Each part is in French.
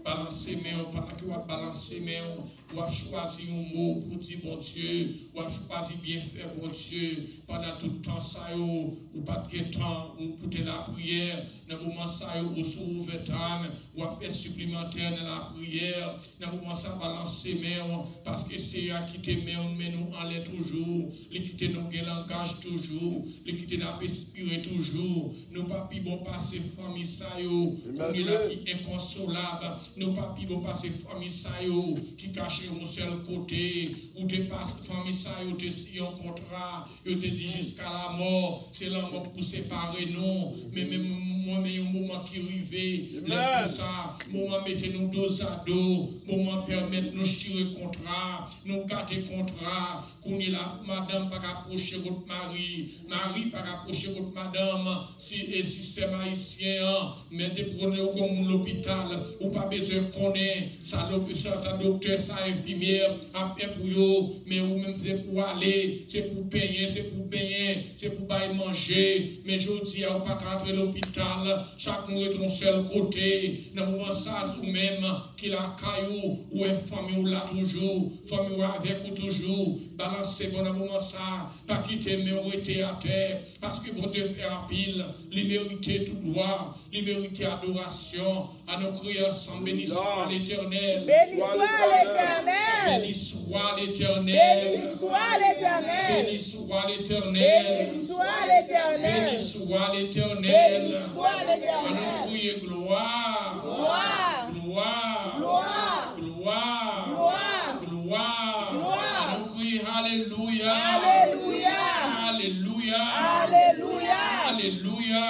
balancer mais pendant que vous balancer mais vous avez choisi un mot pour dire bon Dieu, vous avez choisi bien faire bon Dieu pendant tout le temps ça ou pas de temps ou pour la prière dans le moment ça ou s'ouvre âme ou après supplémentaire dans la prière dans le moment ça balancer mais parce que c'est à quitter mais nous en l'air toujours, les quitter nos langage toujours, les quitter nous respirer toujours, nous pas bon passer famille ça yo, on est là qui est inconsolable, nous pas bon passer famille ça yo qui cache un seul côté, ou te passe famille ça yo te si un contrat, yo te dit jusqu'à la mort, c'est la mort pour séparer nous, mais même moi mais un moment qui arrivé, tout ça, moment mettez nous dos à dos, moment permettre nous tirer contrat, nous garder contrat, qu'on est là, madame pas approcher votre mari, mari pas approcher votre madame, si et système haïtien, mais de prendre comme l'hôpital, ou pas besoin de connaître, ça docteur, ça infirmière, après pour eux, mais ou même c'est pour aller, c'est pour payer, c'est pour payer, c'est pour pas manger, mais je dis, on pas rentrer l'hôpital, chaque mois est ton seul côté, dans le moment ça, ou même, qu'il a caillou, ou est famille ou là toujours, famille ou avec ou toujours, balancer bon dans le moment ça, pas quitter mériter à terre, parce que vous devez faire un pile, les mériter tout droit, les mériter adoration, à nos crières ensemble, béni soit l'Éternel. Béni soit l'Éternel. Béni soit l'Éternel. Béni soit l'Éternel. Béni soit l'Éternel. Béni soit l'Éternel. Béni soit l'Éternel. Béni soit l'Éternel. À nous crier gloire. Gloire. Gloire. Gloire. Gloire. Gloire. Gloire. Gloire. À nous crier alléluia. Alléluia. Alléluia. Alléluia. Alléluia.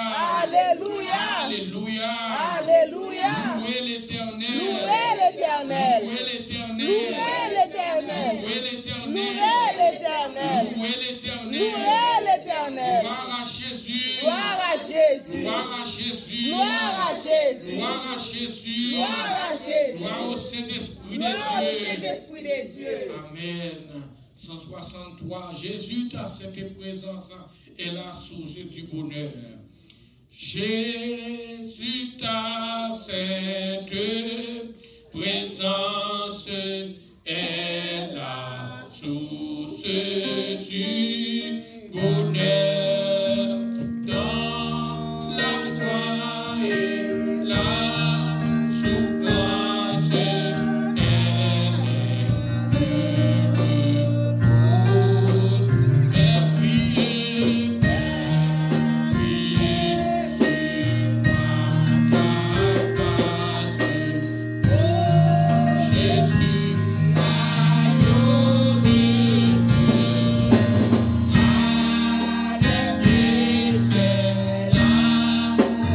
Alléluia. Alléluia. Alléluia. Louez l'Éternel. Louez l'Éternel. Louez l'Éternel. Louez l'Éternel. Louez l'Éternel. Louez l'Éternel. Louez l'Éternel. Louez l'Éternel. Gloire à Jésus. Gloire à Jésus. Gloire à Jésus. Gloire à Jésus. Gloire à Jésus. Gloire à Jésus. Gloire au Saint-Esprit Gloire au de Dieu. Saint-Esprit de Dieu. Amen. 163. Jésus, ta sainte présence est la source du bonheur. Jésus, ta sainte présence est la source du bonheur. Dans la joie et la souffrance, elle est heureux pour faire prier sur ta face. Oh Jésus, agneau de Dieu, avec c'est là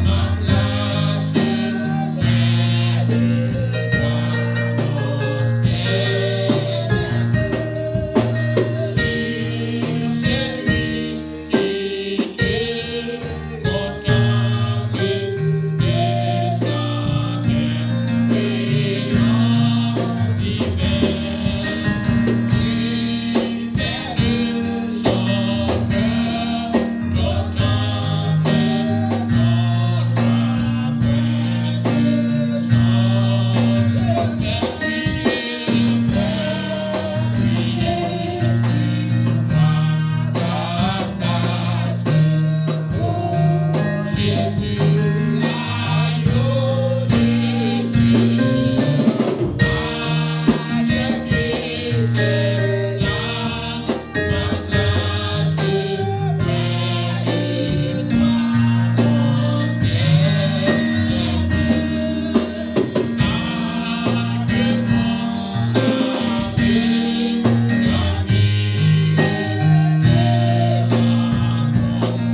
ma place près de toi, ô ciel. Si c'est lui qui te contemple, descend brillant divin, de son cœur, contemple notre présence. Jésus, l'agneau de Dieu, avec c'est là ma place près de toi, mon ciel. Que mon âme, la vie te rencontre.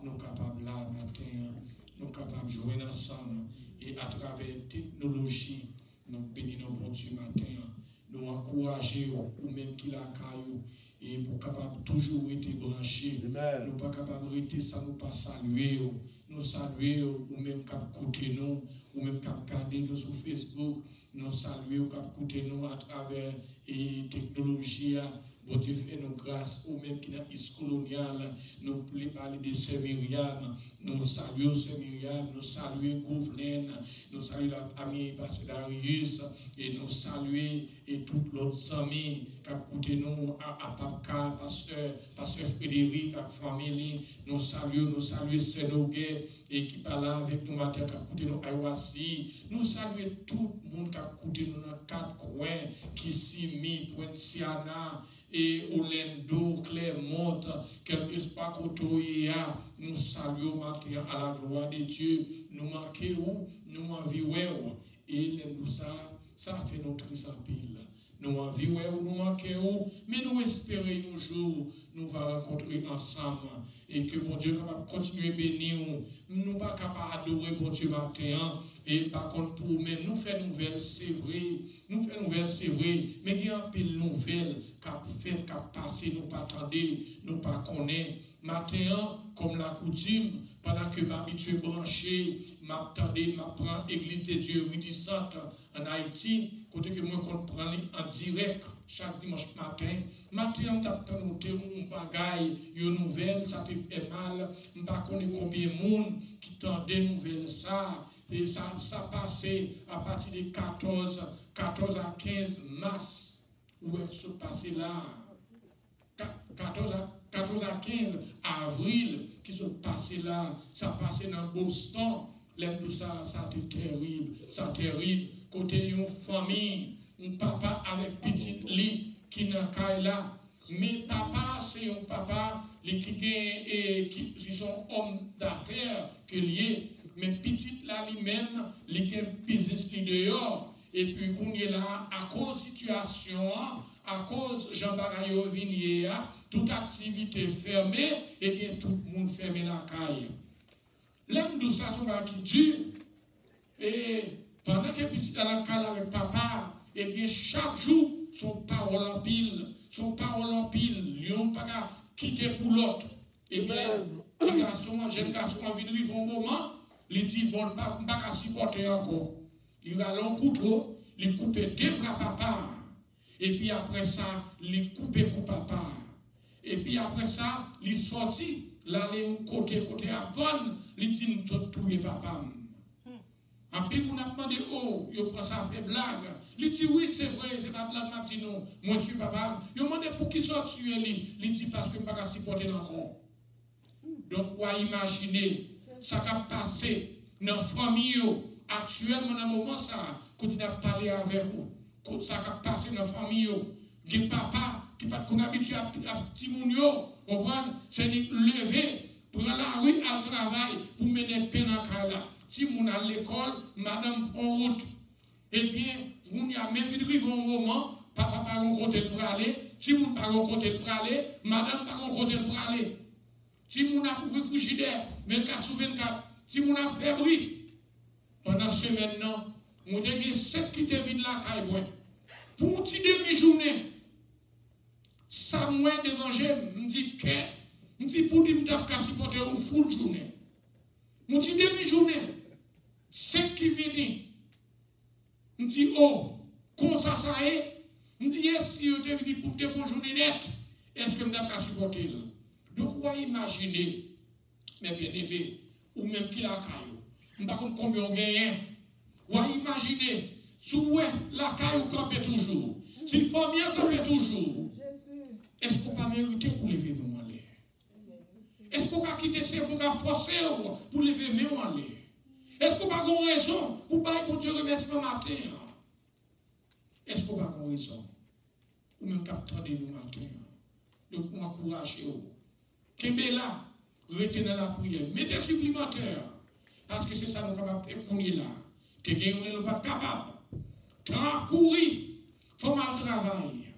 nous capables là matin, nous capables de jouer ensemble et à travers technologie, nous bénissons bon Dieu matin, nous encourageons ou même qui la caillou et pour capable toujours être branchés, nous pas capable de rester sans nous pas saluer, nous saluer ou même cap écouter nous, ou même cap garder nous sur Facebook, nous saluer ou cap écouter nous à travers et technologie. Bon Dieu fait nos grâces, ou même qui n'a pas colonial, nous voulons parler de Sœur Myriam, nous saluons Sœur Myriam, nous saluons Gouvelaine, nous saluons l'ami Pasteur Darius, et nous saluons et toutes l'autre amis qui ont écouté nous à Papka, Pasteur Frédéric, à famille, nous saluons Sœur Noguet, et qui parle avec nous matin, qui ont écouté nous à Iwassi, nous saluons tout le monde qui a écouté nous dans 4 coins, qui s'y mis, Pointe-Siana, et Orlando, Clermont, quel que soit côté nous saluons matin à la gloire de Dieu. Nous manquons où, nous envivons et nous ça fait notre pile. Nous envivons où, nous manquons où, mais nous espérons un jour nous allons rencontrer ensemble et que bon Dieu va continuer à bénir nous. Nous pas capables d'adorer bon Dieu matin et par contre pour même nous faire nouvelle c'est vrai, mais il y a un peu de nouvelles qui passé, nous pas attendre, nous pas connaître. Matin, comme la coutume, pendant que m'habitue branché, m'attendais, m'apprend Église de Dieu Rudissante en Haïti, côté que moi qu'on prend en direct chaque dimanche matin. Matin, m'attend un bagaille, une nouvelle, ça te fait mal. M'pas connaît combien de monde qui tend des nouvelles ça. Et ça passé à partir de 14 à 15 mars. Où est-ce que passé là? 14 à 15 avril qui sont passés là, ça passé dans Boston, tout ça, ça a terrible, côté une famille, un papa avec petite lit qui n'a qu'à là, mais papa c'est un papa qui sont hommes d'affaires que lié, mais petite là lui-même, il a business dehors. Et puis, on est là, à cause de la situation, à cause de Jean-Barayo Vignier, toute activité fermée, et bien tout le monde fermé la caille. L'homme de ça, c'est qui dure. Et pendant que petit dans la caille avec papa, et bien chaque jour, son parole en pile, lion pas quitter pour l'autre. Et bien, petit garçon, jeune garçon, envie de vivre un moment, il dit, bon, pas supporter encore. Il va l'en couteau, il coupe 2 bras papa. Et puis après ça, il coupe papa. Et puis après ça, il sorti, l'aller côté avant, il dit nous tuer papa. En puis on a demandé, oh, il prend ça fait blague. Il dit oui, c'est vrai, c'est pas blague, m'a dit non. Moi je suis papa. Il demandé pour qui soit tué lui. Il dit parce que je ne peux pas supporter encore. Donc, vous imaginez, ça a passé. dans la famille, actuellement, dans le moment, ça, quand on a parlé avec vous, quand ça a passé dans la famille, il y a papa qui n'a pas habitué à petit mounio, c'est lever, prendre la rue à travail pour mener peine à Kala. Si moun à l'école, madame en route, eh bien, vous n'y a même vu un moment, papa pas un côté pour aller, si vous pas un côté pour aller, madame pas un côté pour aller. Si vous n'a pas frigidaire 24 sur 24, si vous n'a fait bruit, pendant ce semaine, vous avez 7 qui te vide la caille. Pour une petite demi-journée, ça m'a dérangé, me dit quête, me dit pour dire que je supporter une full journée. Une petite demi-journée, 7 qui viennent, me dit oh, comment ça est? Me dit si vous êtes venu pour te bonne journée nette, est-ce que je vais supporter? Donc, vous imaginez, mes bien-aimés, ou même qui la caillou, je ne sais pas combien on gagne. Vous imaginez, si la caillou campe toujours, si la famille campe toujours, est-ce qu'on va mériter pour lever nous en l'air? Est-ce qu'on va quitter ces pour forcer pour lever nous en l'air? Est-ce qu'on va avoir raison pour bailler pour Dieu remerciement matin? Est-ce qu'on va avoir raison? Ou même capter nous matin? Donc, on encourage vous. Kembe là, retenez dans la prière. Mettez supplémentaire. Parce que c'est ça nous sommes capables de faire là. Que nous ne sommes pas capables. Tant courir. Faut mal travailler.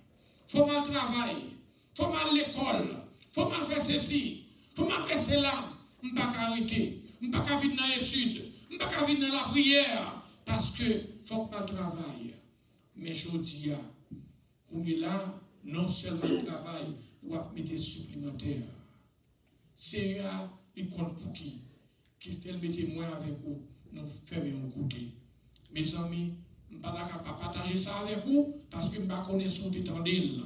Faut mal travailler. Faut mal l'école. Faut mal faire ceci. Faut mal faire cela. On ne peut pas arrêter. On ne peut pas vivre dans l'étude. On ne peut pas vivre dans la prière. Parce que faut mal travailler. Mais je dis, on est là, non seulement le travail, ou à mettre supplémentaire. C'est il compte pour qui fait le mettre moi avec vous, nous fermons un côté. Mes amis, je ne peux pas partager ça avec vous parce que je ne connais pas son détendel,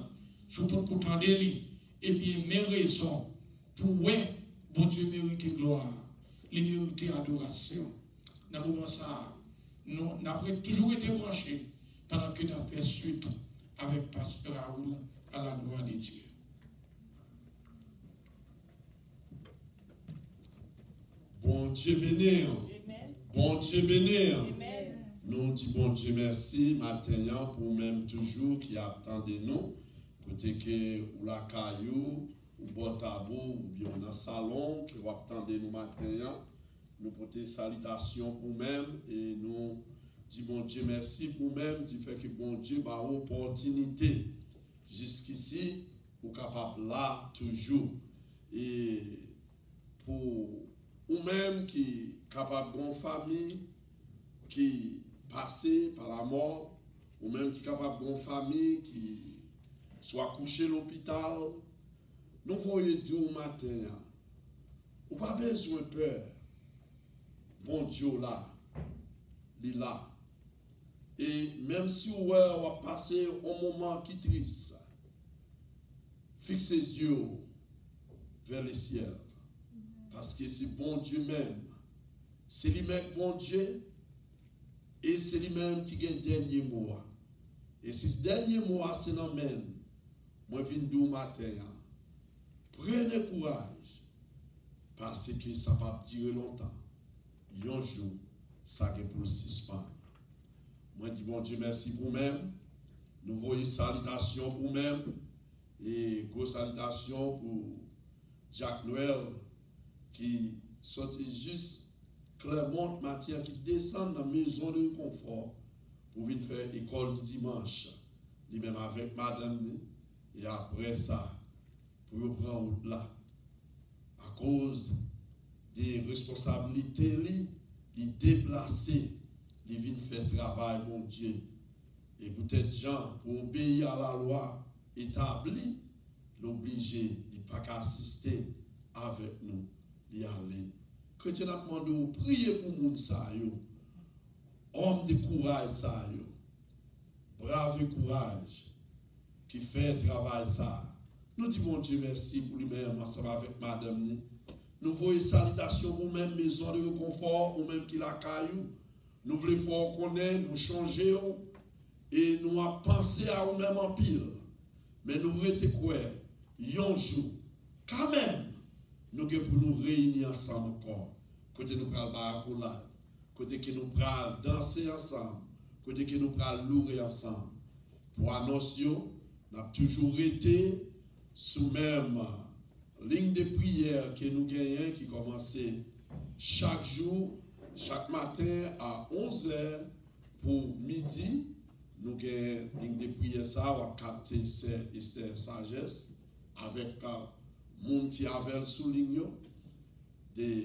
son détendel, et bien mes raisons pour bon Dieu mérite gloire, il mérite adoration. Dans le moment ça, nous avons toujours été branchés pendant que nous avons fait suite avec Pasteur Raoul à la gloire de Dieu. Bon Dieu béni. Bon Dieu béni. Nous disons bon Dieu merci matin pour même toujours qui attendait nous. Côté que ou la caillou, ou bon tabou, ou bien dans le salon qui attendait nous matin. Nous portons salutations pour même et nous disons bon Dieu merci pour même du fait que bon Dieu a opportunité jusqu'ici ou capable là toujours et pour ou même qui est capable d'une famille qui passée par la mort, ou même qui est capable d'une famille qui soit couchée à l'hôpital, nous voyons Dieu au matin. Ou pas besoin de peur. Bon Dieu là, il est là. Et même si on va passer un moment qui est triste, fixe les yeux vers le ciel. Parce que c'est bon Dieu même. C'est lui-même bon Dieu. Et c'est lui-même qui a le dernier mot. Et si ce dernier mot, c'est dans même. Moi, je viens d'où matin. Prenez courage. Parce que ça va durer longtemps. Un jour, ça va pour le suspendre. Moi, je dis bon Dieu, merci pour même. Nous voyons salutations pour même. Et grosse salutation pour Jacques Noël. Qui sortait juste Clermont matière qui descend dans la maison de confort pour venir faire école du dimanche, lui-même avec madame, et après ça, pour reprendre route là, à cause des responsabilités, il déplacer, il vient faire travail, mon Dieu, et peut-être gens, pour obéir à la loi établie, l'obliger, il pas qu'à assister avec nous. Y aller. Chrétien a demandé de prier pour moun sa yo. Homme de courage sa yo. Brave courage qui fait travail ça. Nous disons bon Dieu merci pour lui-même ensemble avec madame. Nous voyons salutations pour même maison de confort ou même qui la caillou. Nous voulons faire connaître, nous changer et nous avons pensé à nous-mêmes en pile. Mais nous restons quoi? Un jour, quand même, nous devons nous réunir ensemble encore. Côté nous parlons pour là. côté que nous prenons danser ensemble, côté que nous prenons louer ensemble. Pour annoncer, nous avons toujours été sous même ligne de prière que nous gagnons qui commençait chaque jour, chaque matin à 11h pour midi. Nous gagnons ligne de prière ça, on va capter Esther Sagesse avec monde qui avait le souligne de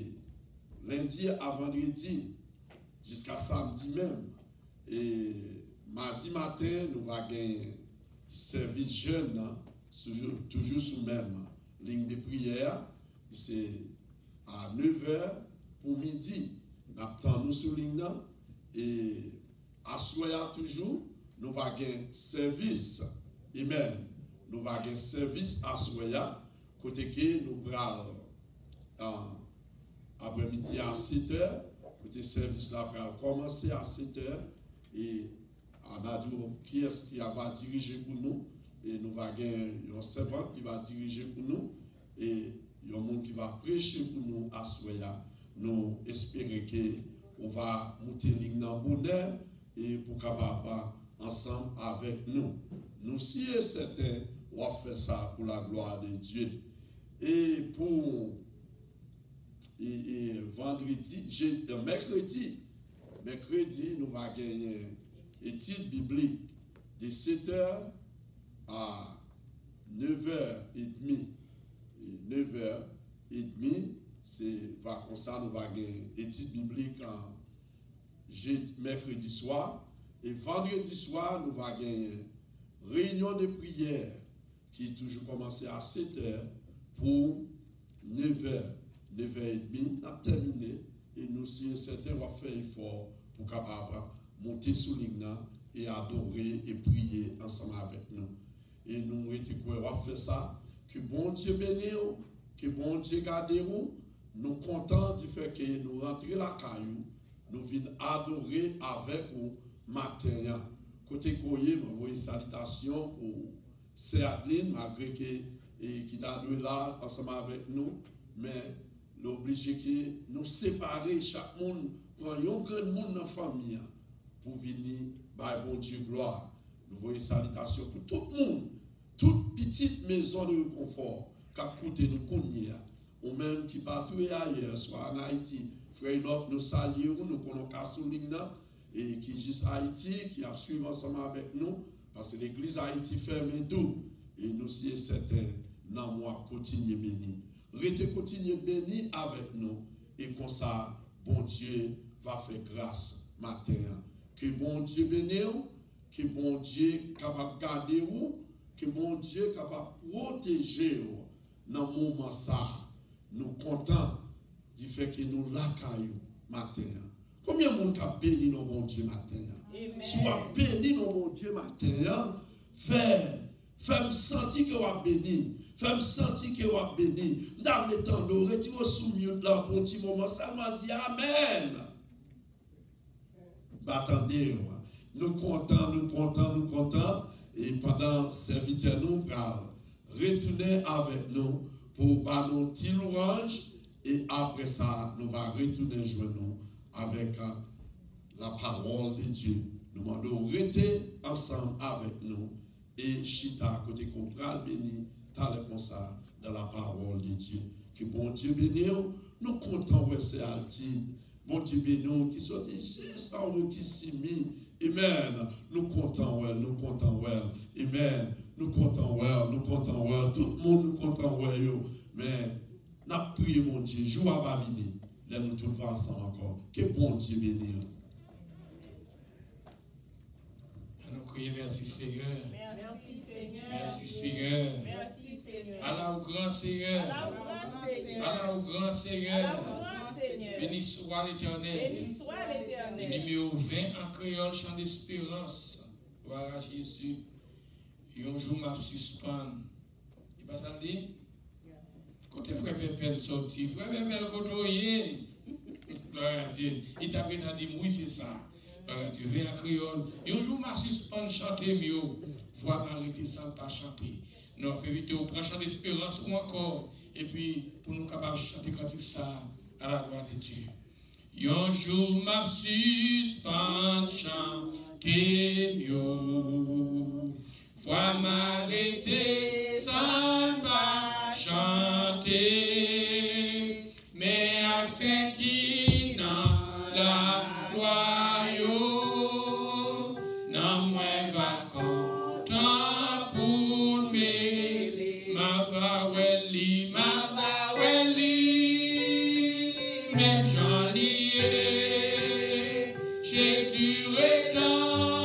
lundi à vendredi jusqu'à samedi même. Et mardi matin, nous allons gagner service jeune, toujours sous même ligne de prière. C'est à 9h pour midi. Nous attendons sous ligne et à soir toujours, nous allons gagner service. Amen. Nous allons gagner service à soir. Côté que nous prenons après-midi à 7h. Côté service là va commencer à 7h. Et on a dit qui est-ce qui va diriger pour nous. Et nous allons gagner un servant qui va diriger pour nous. Et il y a un monde qui va prêcher pour nous à soir. Nous espérons qu'on va monter ligne dans le bonheur et pour capable ensemble avec nous. Nous si certains on va faire ça pour la gloire de Dieu. Et pour mercredi, nous allons gagner étude biblique de 7h à 9h30. Et 9h30, c'est comme ça, nous allons gagner étude biblique mercredi soir. Et vendredi soir, nous allons gagner réunion de prière qui est toujours commencé à 7h pour 9h. 9h30, nous avons terminé. Et nous, si certains vont faire effort pour capable monter sous l'ignan et adorer et prier ensemble avec nous. Et nous étions quoi, on va faire ça. Que bon Dieu bénisse, que bon Dieu garde nous. Nous contents du fait que nous rentrons la caillou, nous venons adorer avec vous matin. Côté Koye, nous envoyons salutations pour Céadine, malgré qui t'a adoré là ensemble avec nous. Mais l'obligé que nous séparer, chaque monde prend un grand monde dans la famille pour venir, par bon Dieu, gloire. Nous voyons salutations pour tout le monde, toute petite maison de confort, qui a coûté nous connaître, ou même qui partout ailleurs, soit en Haïti. Frère Enoch, nous saluons, nous connaissons Souligna, et qui est juste Haïti, qui a suivi ensemble avec nous, parce que l'église Haïti ferme tout, et nous sommes certains, dans moi, continuer béni. Restez continuer béni avec nous, et comme ça, bon Dieu va faire grâce matin. Que bon Dieu bénisse, que bon Dieu capable de garder vous, que bon Dieu capable de protéger vous dans le moment ça. Nous comptons du fait que nous l'accueillons matin. Combien de monde a béni nos bon Dieu matin? Si vous avez béni nos bon Dieu matin, fais-moi sentir que vous avez béni. Fais-moi sentir que vous avez béni. Dans le temps de retirer sous-mute là pour un petit moment, seulement dit Amen. Attendez, nous comptons, et pendant serviteur nous retourner avec nous pour nous petit louange, et après ça, nous allons retourner jouer nous avec la parole de Dieu. Nous demandons rester ensemble avec nous, et chita côté qu'on pral béni, tel comme ça, dans la parole de Dieu. Que bon Dieu bénisse, nous comptons c'est altitude. Bon Dieu bénisse, qui sont juste en nous qui s'y mis. Amen. Nous comptons well, nous comptons well. Amen. Nous comptons well, nous comptons well. Tout le monde nous comptons well. Mais, nous prions mon Dieu, jour va venir. Là, nous tous ensemble encore. Que bon Dieu bénisse. Nous crions merci Seigneur. Merci Seigneur. Merci Seigneur. Merci Seigneur. Allah au grand Seigneur. Allah au grand Seigneur. Béni soit l'Éternel. Béni soit l'Éternel. Numéro 20 en créole, chant d'espérance. Voilà Jésus. Un jour, m'a suspend. Il va ça dire? Côté frère Pépel sorti. Frère Pépel côtoyé. Gloire à Dieu. Il t'a bien dit, oui, c'est ça. Gloire à Dieu. 20 en créole. Un jour, m'a suspend chanter mieux. Voix m'arrêter sans pas chanter. Nous on peut éviter au grand chant d'espérance ou encore. Et puis, pour nous capables de chanter quand ça, à la gloire de Dieu. Yon jour m'a suspend chanter mieux. Fois m'arrêter sans pas chanter. Mais à ce qui n'a la gloire, non moins va content pour me. Ma vaweli, même j'en ai. Jésus rédempteur,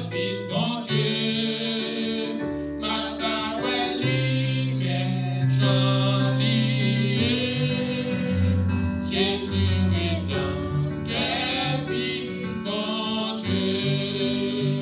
Fils bon Dieu, ma vaweli, même j'en ai. Jésus rédempteur, Fils bon Dieu.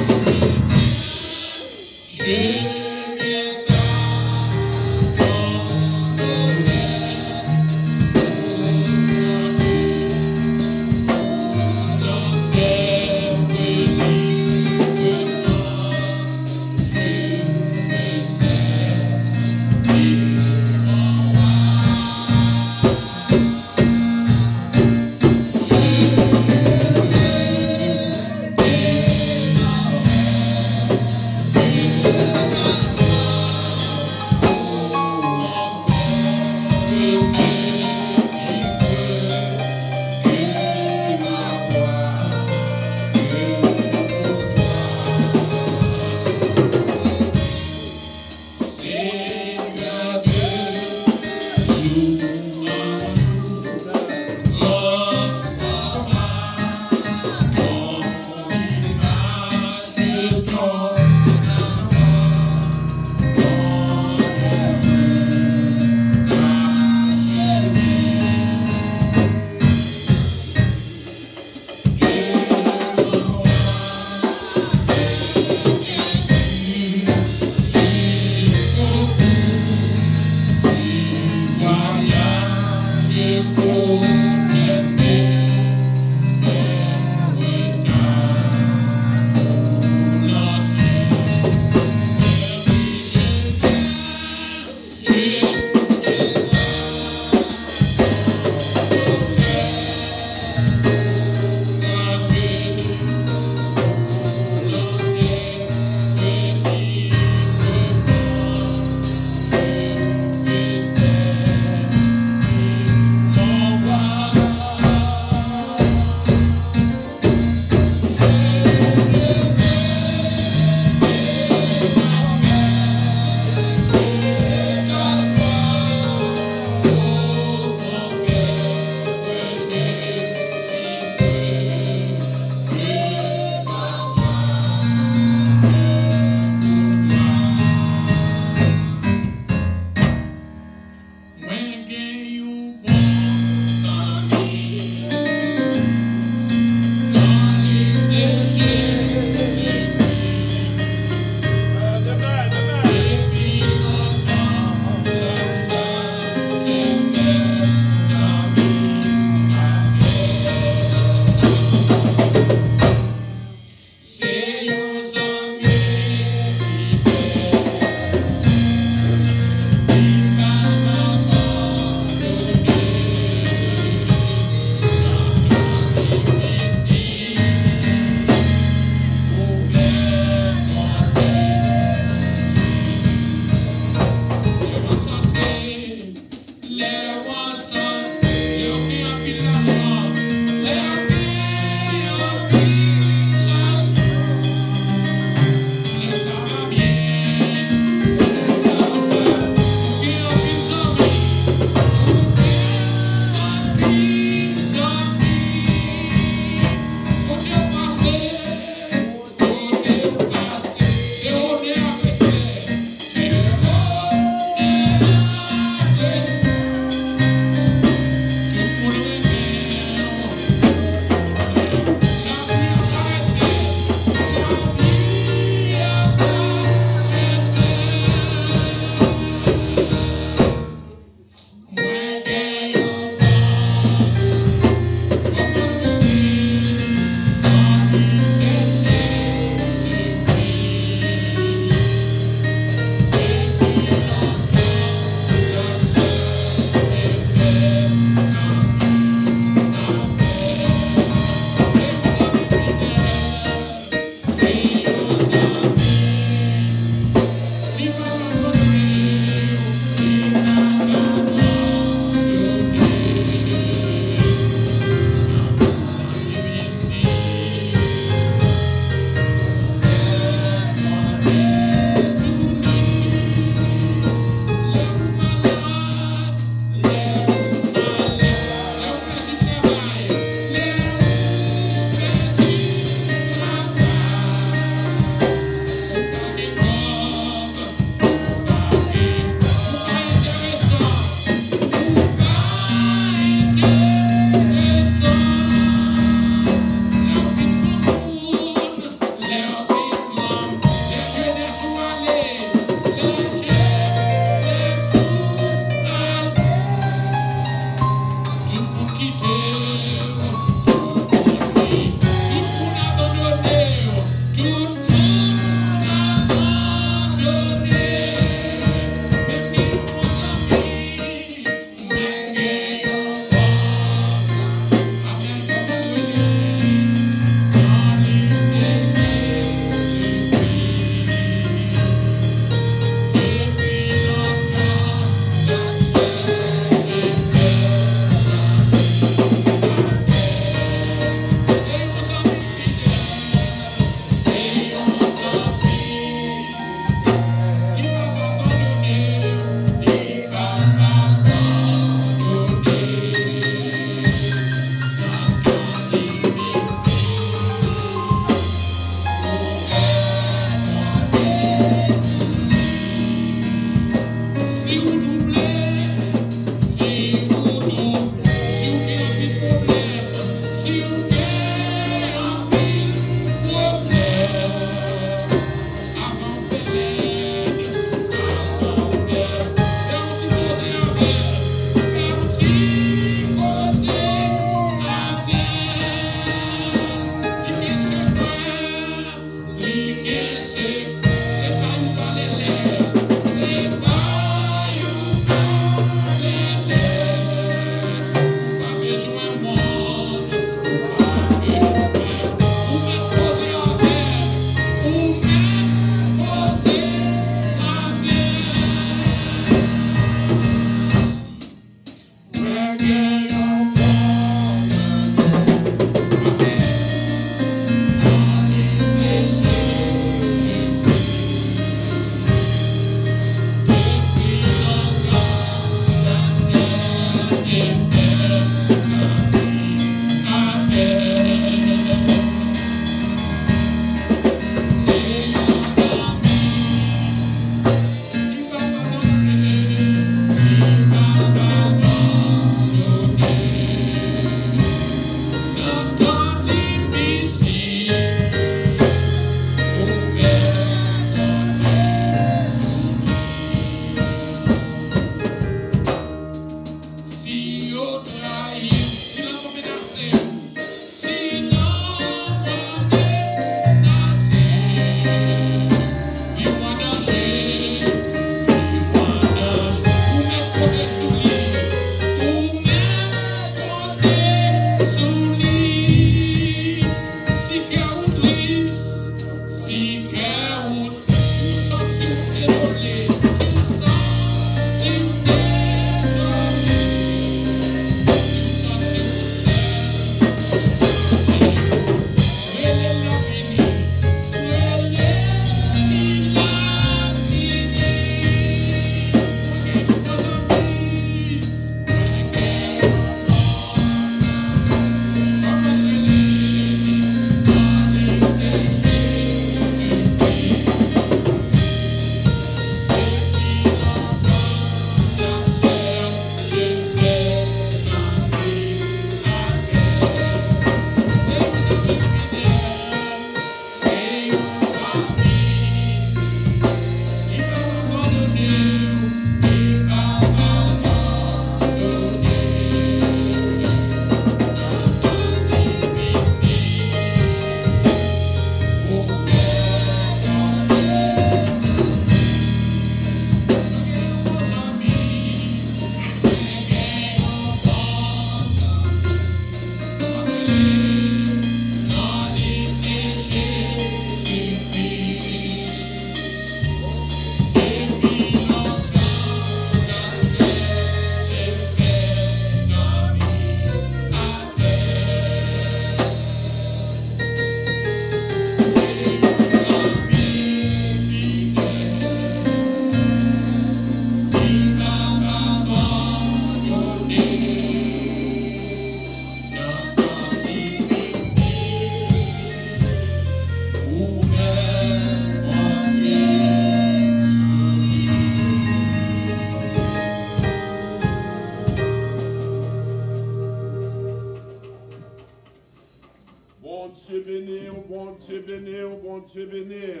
bon Dieu béni, bon Dieu béni.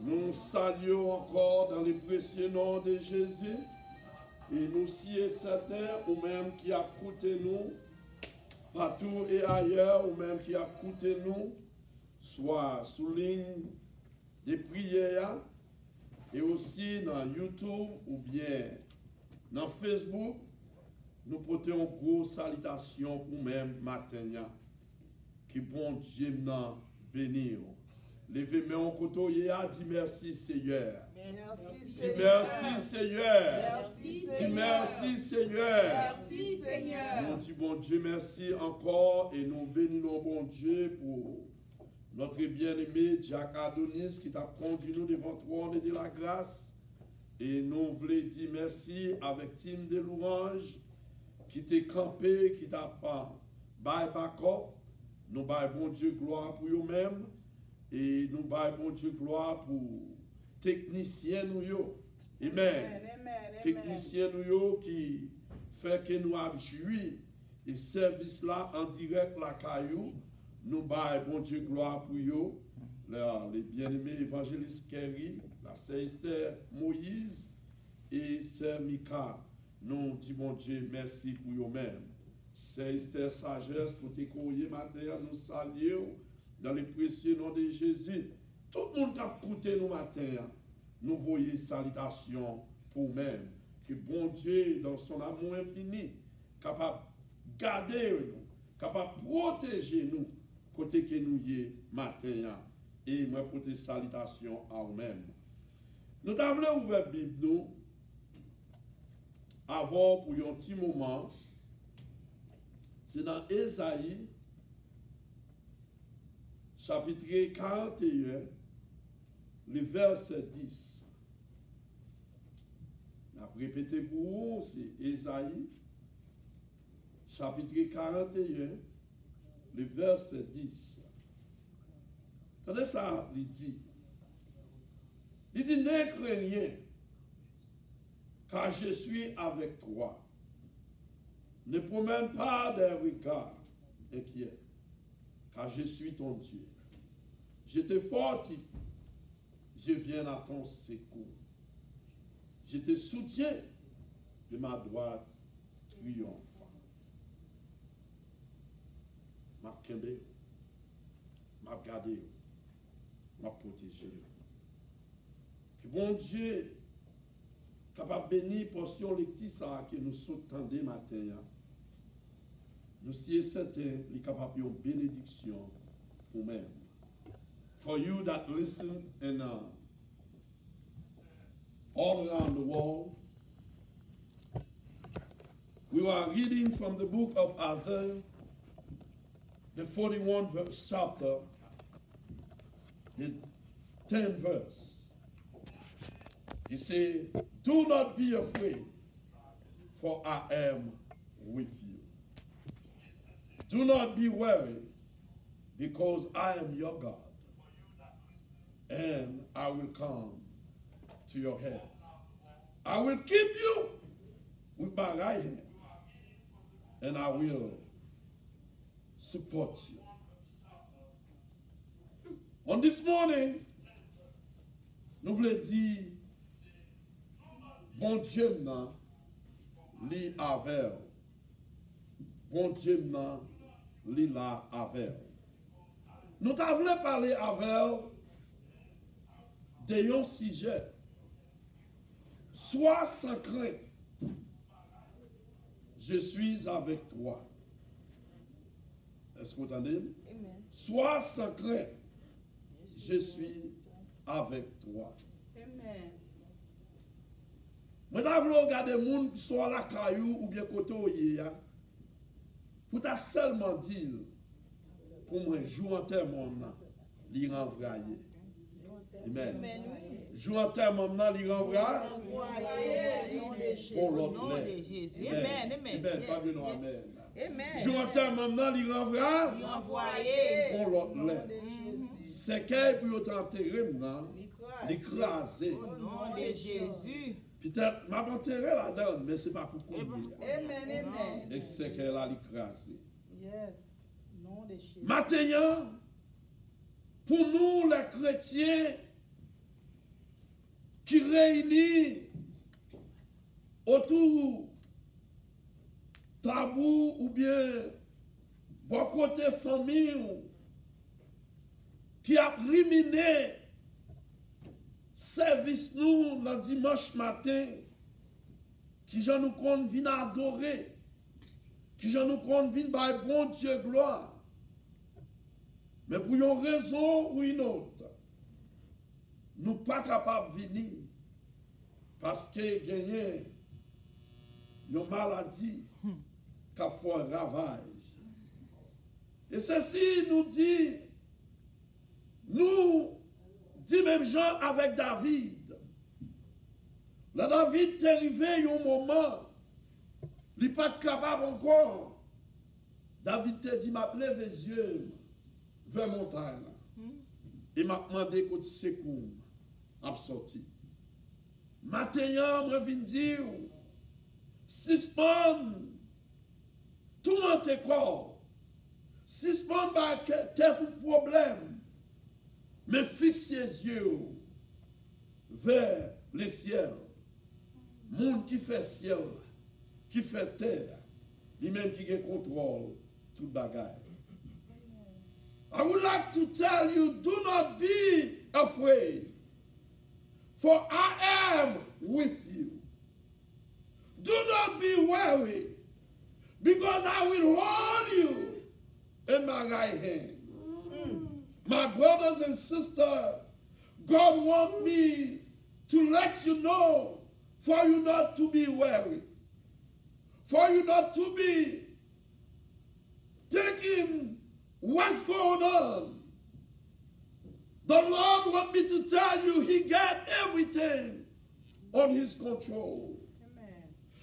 Nous saluons encore dans le précieux nom de Jésus. Et nous sommes certains, ou même qui a écouté nous, partout et ailleurs, ou même qui a écouté nous, soit sous ligne de prière, et aussi dans YouTube ou bien dans Facebook, nous portons une grosse salutation pour même matin. Que bon Dieu nous bénisse. Levez-moi en côté et dit merci Seigneur. Dis merci Seigneur. Dis merci Seigneur. Merci Seigneur. Nous disons bon Dieu merci encore et nous bénissons bon Dieu pour notre bien-aimé Jack Adonis qui t'a conduit nous devant le trône de la grâce. Et nous voulons dire merci avec Tim de louange qui t'a campé, qui t'a pas backup. Nous baillons bon Dieu gloire pour eux-mêmes. Et nous baillons bon Dieu gloire pour techniciens nous. Amen. Techniciens nous qui fait que nous avons joui et service là en direct la caillou. Nous baillons bon Dieu gloire pour eux. Les bien-aimés évangélistes Kerry, la sœur Esther Moïse et sœur Mika. Nous disons bon Dieu merci pour eux-mêmes. Sœur Esther Sagesse pour tes courriers matin, nous saluons dans le précieux nom de Jésus. Tout le monde qui a écouté nous matin, nous voyons salutations pour nous-mêmes. Que bon Dieu, dans son amour infini, capable de garder nous, capable de protéger nous, côté que nous y est matin. Et moi, pour tes salutations à nous-mêmes. Nous avons ouvert la Bible, nous, avant pour un petit moment. C'est dans Ésaïe, chapitre 41, le verset 10. Je vais répéter pour vous, c'est Ésaïe, chapitre 41, le verset 10. Attendez ça, il dit, ne crains rien, car je suis avec toi. Ne promène pas des regards inquiets, car je suis ton Dieu. Je te fortifie, je viens à ton secours. Je te soutiens de ma droite triomphante. M'a kembe, m'a gardé, m'a protégé. Que bon Dieu, capable de bénir portion lecture que nous s'entendons matin. Nous sommes certains, les capables de bénédiction pour nous. For you that listen and all around the world, we are reading from the book of Isaiah, the 41st verse chapter, the 10th verse. He said, do not be afraid, for I am with you. Do not be worried, because I am your God, and I will come to your help. I will keep you with my right hand, and I will support you. On this morning, nous voulons dire, bon Dieu n'a li avec. Bon Dieu n'a li la avec. Nous t'avons parlé avec d'un sujet. Sois sans crainte. Je suis avec toi. Est-ce que vous entendez? Sois sans crainte. Je suis avec toi. Amen. Moi, je veux regarder les gens qui sont à la caillou ou bien côté où il y a. Pour ta seulement dire, pour moi, jouer en terme, il renvoyer. Amen. Jouer en terme, il renvoyer. Pour l'autre. Amen. Amen. Pas de nom, amen. Jouer en terme, il renvoyer. Pour l'autre. C'est qu'il peut t'enterrer maintenant, l'écraser. Au nom de Jésus. Peut-être, m'a enterré là-dedans, mais ce n'est pas pour conduire. Amen, amen. Et c'est qu'elle a l'écrasé. Yes. Non de Jésus. Maintenant, pour nous les chrétiens qui réunissent autour tabou ou bien bon côté famille qui a riminé service nous le dimanche matin, qui j'en nous compte venir adorer, qui j'en nous compte venir par bon Dieu gloire. Mais pour une raison ou une autre, nous ne sommes pas capables de venir parce que gagné une maladie qui a fait un ravage. Et ceci nous dit, même Jean avec David. Là, David est arrivé un moment, il n'est pas capable encore. David te dit, m'a levé les yeux vers la montagne. Il m'a demandé qu'on secours a sorti. Maintenant, je viens dire, suspend tout mon corps, suspend quelques problèmes, mais fixe les yeux vers le ciel. Monde qui fait ciel, qui fait terre, lui-même qui contrôle tout bagaille. I would like to tell you, do not be afraid, for I am with you. Do not be worried, because I will hold you in my right hand. My brothers and sisters, God wants me to let you know, for you not to be worried, for you not to be thinking what's going on. The Lord wants me to tell you He got everything on His control. Amen.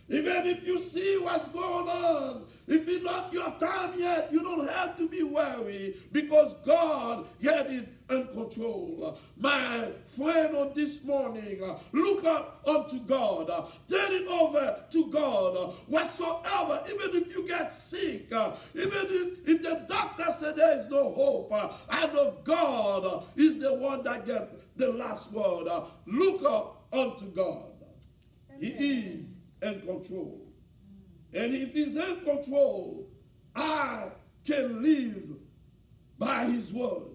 Even if you see what's going on, if it's not your time yet, you don't have to be worried because God got it in control. My friend on this morning, look up unto God. Turn it over to God. Whatsoever, even if you get sick, even if the doctor said there is no hope, I know God is the one that gets the last word. Look up unto God. He is in control. And if He's in control, I can live by His word.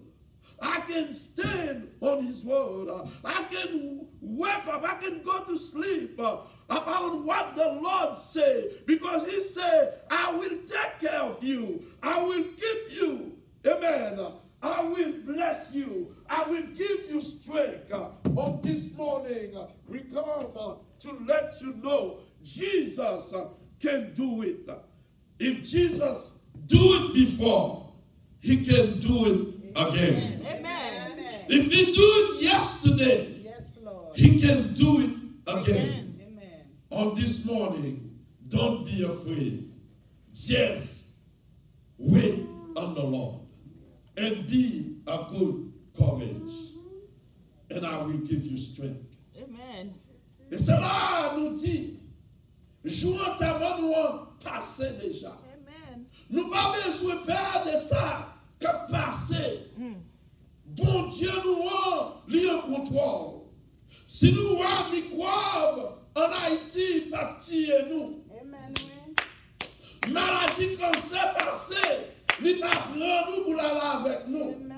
I can stand on His word. I can wake up. I can go to sleep about what the Lord said. Because He said, I will take care of you. I will keep you. Amen. I will bless you. I will give you strength. On this morning, we come to let you know Jesus can do it. If Jesus do it before, He can do it again. Amen. If He do it yesterday, Yes, Lord. He can do it again. Amen. On this morning, don't be afraid. Just wait on the Lord and be a good courage. And I will give you strength. Amen. Et cela nous dit, jouons avant nous passé déjà. Amen. Nous pas besoin de ça que passer. Bon Dieu nous a lié au contrôle. Si nous avons microbes en Haïti, parti et nous. Amen. Maladie cancer passé, il pas prendre nous pour l'aller avec nous. Amen.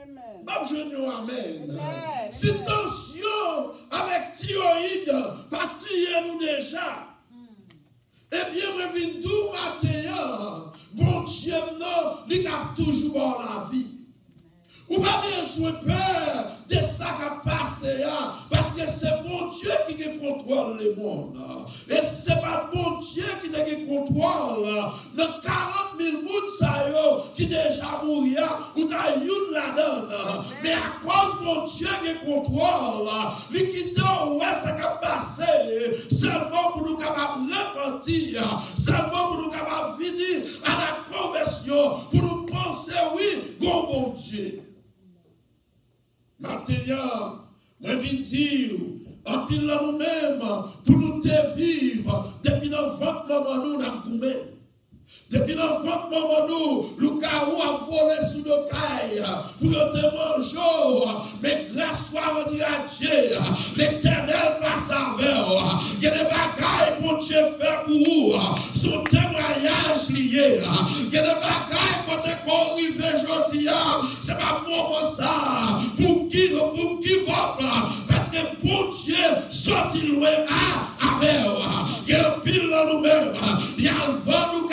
Amen. Pas besoin de nous, amen. Amen. Si tension avec thyroïde, parti et nous déjà. Eh bien, je viens d'où matin, bon Dieu, non, il a toujours bon la vie. Ou pas besoin de peur de ça qui a passé, parce que c'est bon Dieu qui contrôle le monde. Et ce n'est pas bon Dieu qui contrôle. Dans 40 000 personnes qui déjà mourent, ou t'as une là-dedans. Mais à cause de bon Dieu qui contrôle, les quitter, ouais, ça qui a passé, seulement pour nous capables de repentir, seulement pour nous capables de venir à la conversion, pour nous penser, oui, bon Dieu. Maintenant, moi viens dire, en pile là nous-mêmes, pour nous te vivre, depuis notre ventre, maman, nous n'avons goumé. Depuis l'enfant de maman nous carreau a volé sous nos cailles pour te manger. Mais grâce soit redit à Dieu, l'Éternel passe avec. Il y a des bagailles pour Dieu faire pour vous. Son témoignage lié. Il y a des bagailles quand tu arrives aujourd'hui. C'est pas moment ça. Pour qui vote. Parce que pour Dieu, sorti loin avec. Il y a un pile dans nous-mêmes. Il y a le vent nous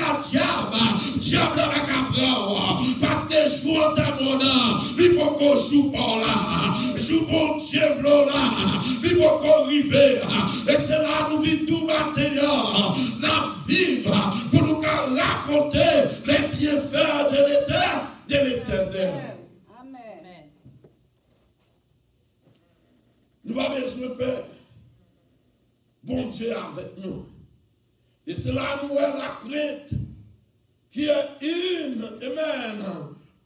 diable va prendre. Parce que joue en ta monnaie, il faut qu'on joue par là. Joue bon Dieu là, il faut qu'on arrive. Et c'est là nous vivons tout matin. Nous vivons pour nous raconter les bienfaits de l'Éternel. Amen. Nous avons besoin de Père. Bon Dieu avec nous. Et c'est là nous avons la crainte qui est une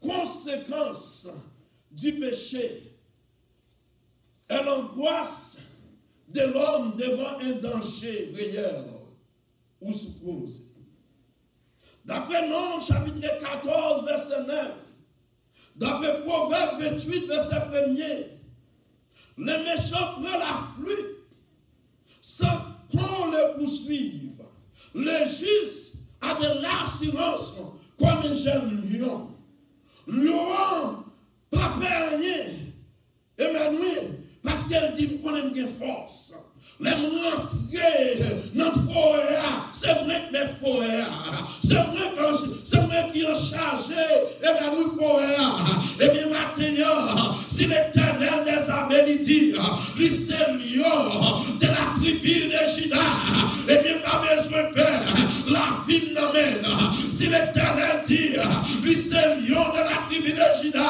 conséquence du péché. Et l'angoisse de l'homme devant un danger réel ou supposé. D'après Nombre chapitre 14, verset 9, d'après Proverbe 28, verset 1er, les méchants prennent la fuite sans qu'on les poursuive. Les justes a de l'assurance comme un jeune lion. Lion, pas rien. Emmanuel, parce qu'elle dit qu'on aime bien force. Les rentrer dans le forêt, c'est vrai que les forêts, c'est vrai qui ont chargé, et bien nous forêt, et bien maintenant, si l'Éternel des armées dit, lui c'est lion de la tribu de Juda, et bien pas besoin de peur, la vie l'amène. Si l'Éternel dit, lui c'est lion de la tribu de Juda,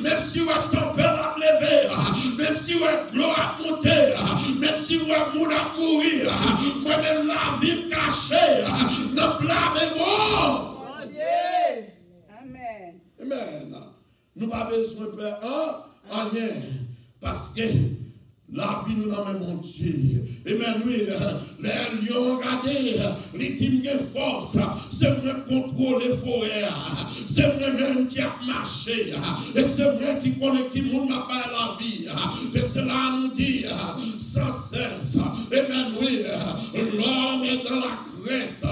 même si vous êtes ton père à lever, même si vous êtes l'eau à monter, même si vous à mourir, moi-même la vie cachée, ne blâmez-moi. Amen. Amen. Nous n'avons pas besoin de faire rien, parce que la vie nous a mon Dieu. Emmanuel, les lions regardez, les dîmes de force, c'est moi qui contrôle les forêts, c'est moi même qui a marché, et c'est moi qui connaît qui monde m'a pas la vie. Et cela nous dit sans cesse, Emmanuel, l'homme est dans la crainte,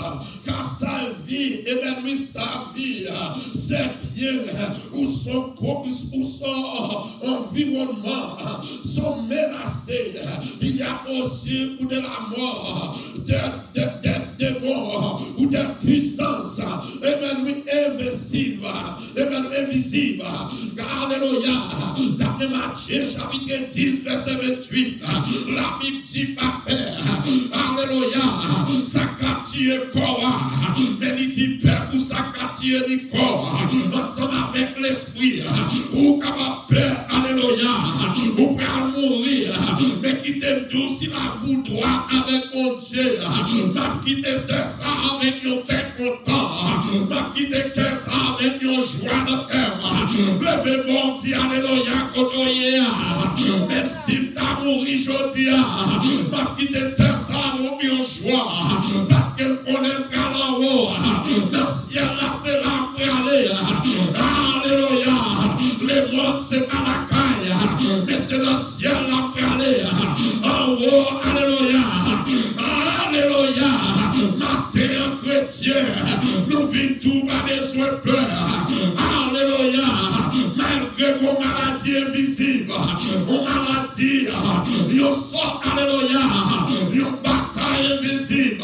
car sa vie, Emmanuel, sa vie, c'est bien, ou son environnement sont menacés. Il y a aussi ou de la mort, des morts ou des puissances, Emmanuel invisible, Emmanuel invisible. Alléluia. D'après Matthieu chapitre 10, verset 28, la Bible dit pas peur. Alléluia. Ça quartier corps, mais il dit peur pour ça quartier du corps, ensemble avec l'esprit, ou capable peur. Alléluia. Ou pour mourir, mais qui t'aime tout si la voudra avec mon Dieu. M'a quitté ça avec nos têtes contents. M'a quitté ça avec nos joies de cœur. Levez mon Dieu, alléluia, côtoyer. Même si t'as mouru aujourd'hui, m'a quitté ça avec nos joie. Parce qu'elle connaît le cas en haut. Le ciel là, c'est là pour aller. Alléluia. Les mondes, c'est pas la caille, mais c'est le ciel là pour aller. En haut, alléluia. Alléluia. Matin chrétien, nous vivons tout pas besoin de peur. Alléluia. Malgré vos maladies invisibles, vos maladies, vous sortez, alléluia, une bataille invisible.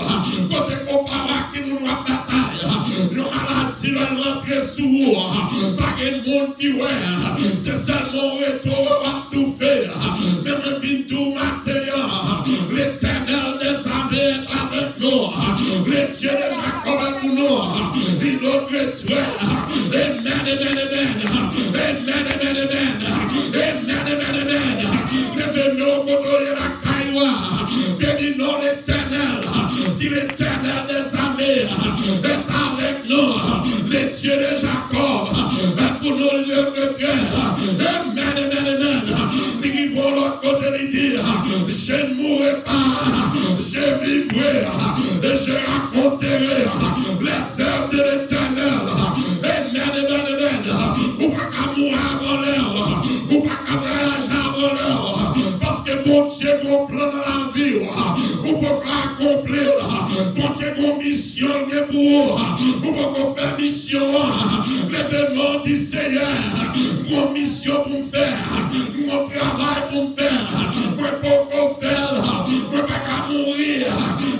Côté comparé qui nous doit bataille, une maladie va rentrer sous vous. Pas de monde qui voit, c'est seulement retour à tout faire. Même vivons tout matin, l'Éternel des armées est avec nous. Le Dieu de Jacob est pour nous. Il nous retrouve. Amen, amen, amen. Amen, amen, amen. Amen, amen, amen. Levez-nous pour la caille. Bénis-nous l'Éternel. Dit l'Éternel des armées est avec nous. Le Dieu de Jacob est pour nous le cœur. Amen, amen, amen. Nous vivons l'autre côté de dire, je ne mourrai pas, je vivrai et je raconterai les œuvres de l'Éternel. pour on va faire mission. L'événement du Seigneur, mon mission pour me faire, mon travail pour me faire, moi pour faire, moi pas mourir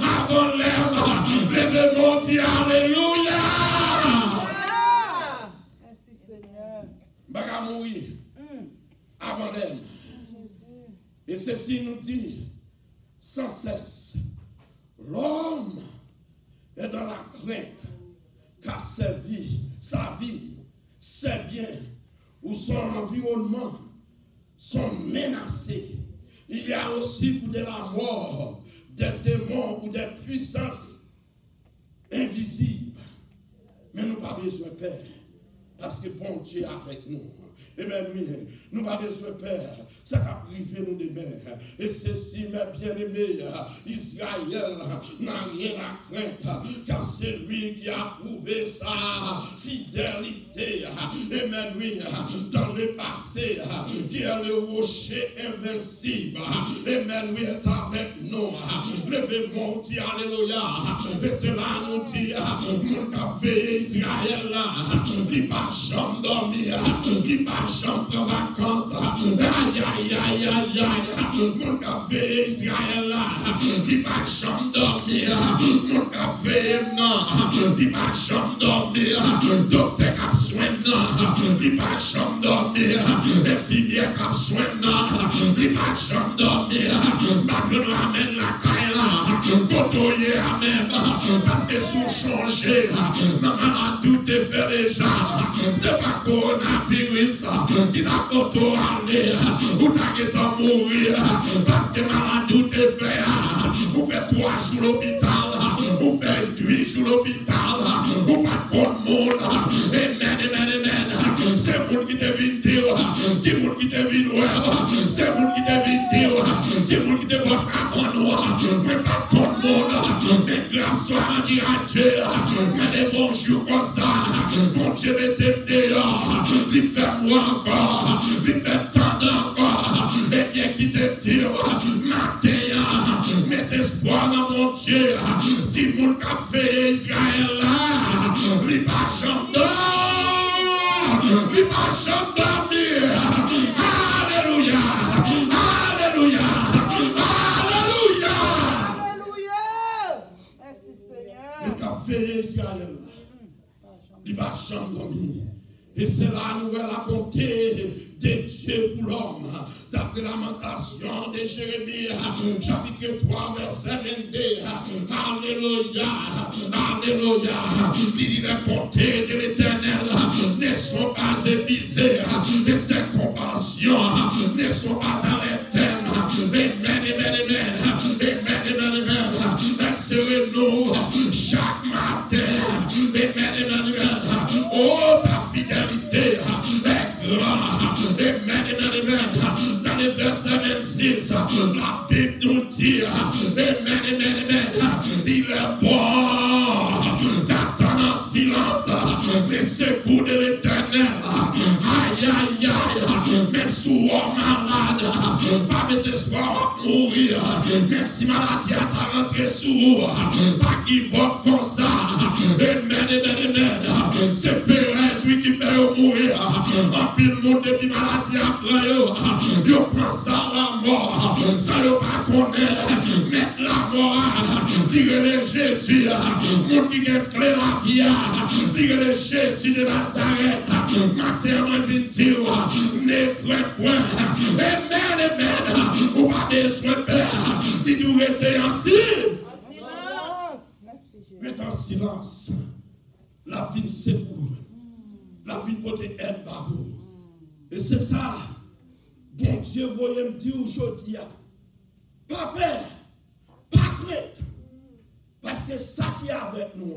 avant l'heure. L'événement dit Alléluia. Merci Seigneur. Pas mourir avant l'heure. Et ceci nous dit sans cesse, l'homme est dans la crainte car sa vie, ses biens ou son environnement sont menacés. Il y a aussi pour de la mort des démons ou des puissances invisibles. Mais nous n'avons pas besoin de peur parce que bon Dieu est avec nous. Amen, oui. Nous n'avons pas besoin de peur. Ça va priver nous de mer. Et ceci, mes bien-aimés, Israël n'a rien à craindre, car c'est lui qui a prouvé sa fidélité. Amen, oui. Dans le passé, qui est le rocher invincible. Amen, oui, est avec nous. Levez-moi, dit Alléluia. Et cela nous dit, mon café Israël, il n'a pas jamais dormi, il n'a pas jamais de vacances. Aïe, aïe, aïe, aïe, aïe. Mon café Israël, il n'a pas jamais dormi. Mon café, non, il n'a pas jamais dormi. Docteur qui a soin, non, il n'a pas jamais dormi. Infirmière qui a soin, non, il n'a pas jamais dormi. Maintenant, nous amène la caille là, côtoyer amen, parce que sous changer, maman tout est fait déjà. C'est pas coronavirus qui n'a pas tout aller, ou t'as qu'à t'en mourir, parce que maman tout est fait. Ou fait 3 jours l'hôpital, ou fait 8 jours l'hôpital, ou pas de monde. Amen, amen, amen. C'est pour qui te vient dire, qui pour qui te vient voir, c'est pour qui te vient dire, qui pour qui te voit pas noir, mais pas de monde. Mais grâce soit rendu à Dieu, mais des bons jours comme ça, mon Dieu mettez dehors, il fait moi encore, il fait tant encore, et bien qui te dit, matin, mets espoir dans mon Dieu, dis mon café Israël là, il va chanter, il va chanter, alléluia, alléluia, alléluia. Merci Seigneur. Le café Israël, il va chanter. Et c'est là nous la bonté de Dieu pour l'homme. D'après la lamentation de Jérémie, chapitre 3, verset 22. Alléluia, alléluia. Il dit les bontés de l'Éternel ne sont pas épuisées et ses compassions ne sont pas à l'éternel. Amen, amen, amen. Amen, amen, amen. Elle se renoue chaque matin. Amen, amen, amen. Oh, ta fidélité est grande. Amen, amen, amen. Dans le verset 26, la Bible nous dit, amen, amen, amen. Il est bon d'attendre en silence les secours de l'Éternel. Aïe, aïe, aïe. Même si on est malade, pas d'espoir de mourir. Même si maladie a rentré sous vous, pas qui va comme ça. Amen, amen, amen. C'est Pérez, lui qui fait mourir. En pile monde depuis maladie après eux. Yo prend ça la mort. Ça yo pas connaît. Mettre la mort. Dire le Jésus. Monde qui a clé la vie. Dire le Jésus de Nazareth. Matin, moi, je dis, ne crains point. Amen, amen. Ou pas besoin de peur. Il doit être en silence. Met en silence. La vie secours. La vie côté aide par vous. Et c'est ça. Bon Dieu, voyez me dire aujourd'hui. Pas peur. Pas crainte. Parce que ça qui est avec nous.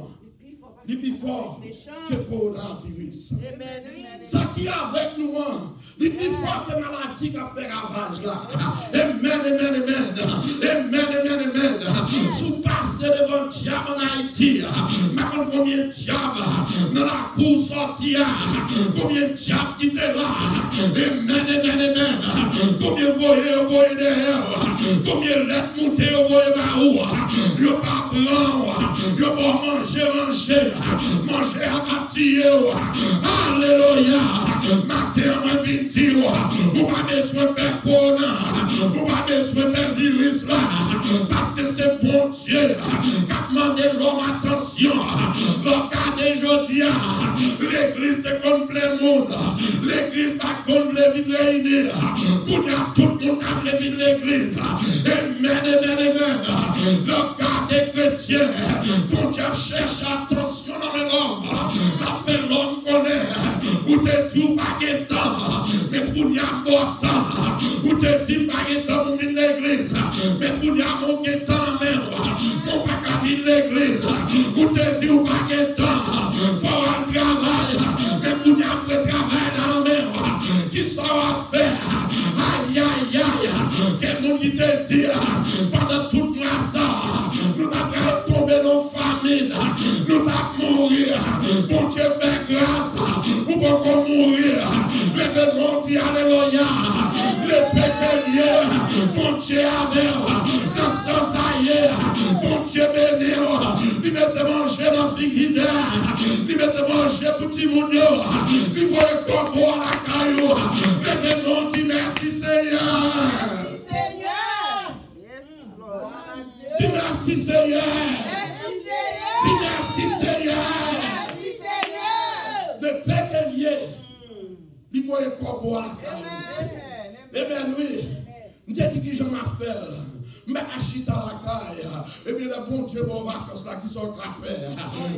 il est plus fort que le coronavirus. Amen. Ça qui est avec nous, il est plus fort que la maladie qui a fait ravage là. Amen. Sous passer devant le diable en Haïti, mais combien de diables dans la cour sortie, combien de diables qui étaient là. Amen. Combien voyez derrière, combien de lettres montées au voyez par où. Il n'y a pas blanc, il n'y a pas manger à partir. Alléluia. Matin, on vient dire, on va besoin de faire corona, on va besoin de faire virus là, parce que c'est bon Dieu qui a demandé l'homme attention. Regardez aujourd'hui, l'église est contre le monde, l'église est contre les vies réunies, pour tout le monde a les vies de l'église. Amen. Regardez chrétiens, bon Dieu cherche attention dans l'homme, l'appel l'homme connaît, ou te dit pas de temps, mais pour y avoir temps, ou te dit pas de temps pour venir l'église, mais pour y avoir de temps même, pour pas qu'à venir l'église, ou te dit pas de temps, faut avoir le travail, mais pour y avoir le travail dans la mer, qui ça va faire, aïe, quel monde qui te dit, pendant tout le mois ça, nous avons tombé dans la famine, nous avons mourir, bon Dieu fait grâce, ou pour mourir, l'événement dit alléluia, les pétaliers, bon Dieu avec, dans ce sens d'ailleurs, bon Dieu béni, il met te manger dans le frigidaire, il met te manger pour petit monde, il voit le corps à la caillou, l'événement dit merci Seigneur. Dis merci Seigneur. Dis merci Seigneur. Le pétalier, il voit le corps à la caillou. Amen, oui. Je dis que j'en ai fait. Mais achita la caille, et bien le bon Dieu, bon vacances là qui sont café,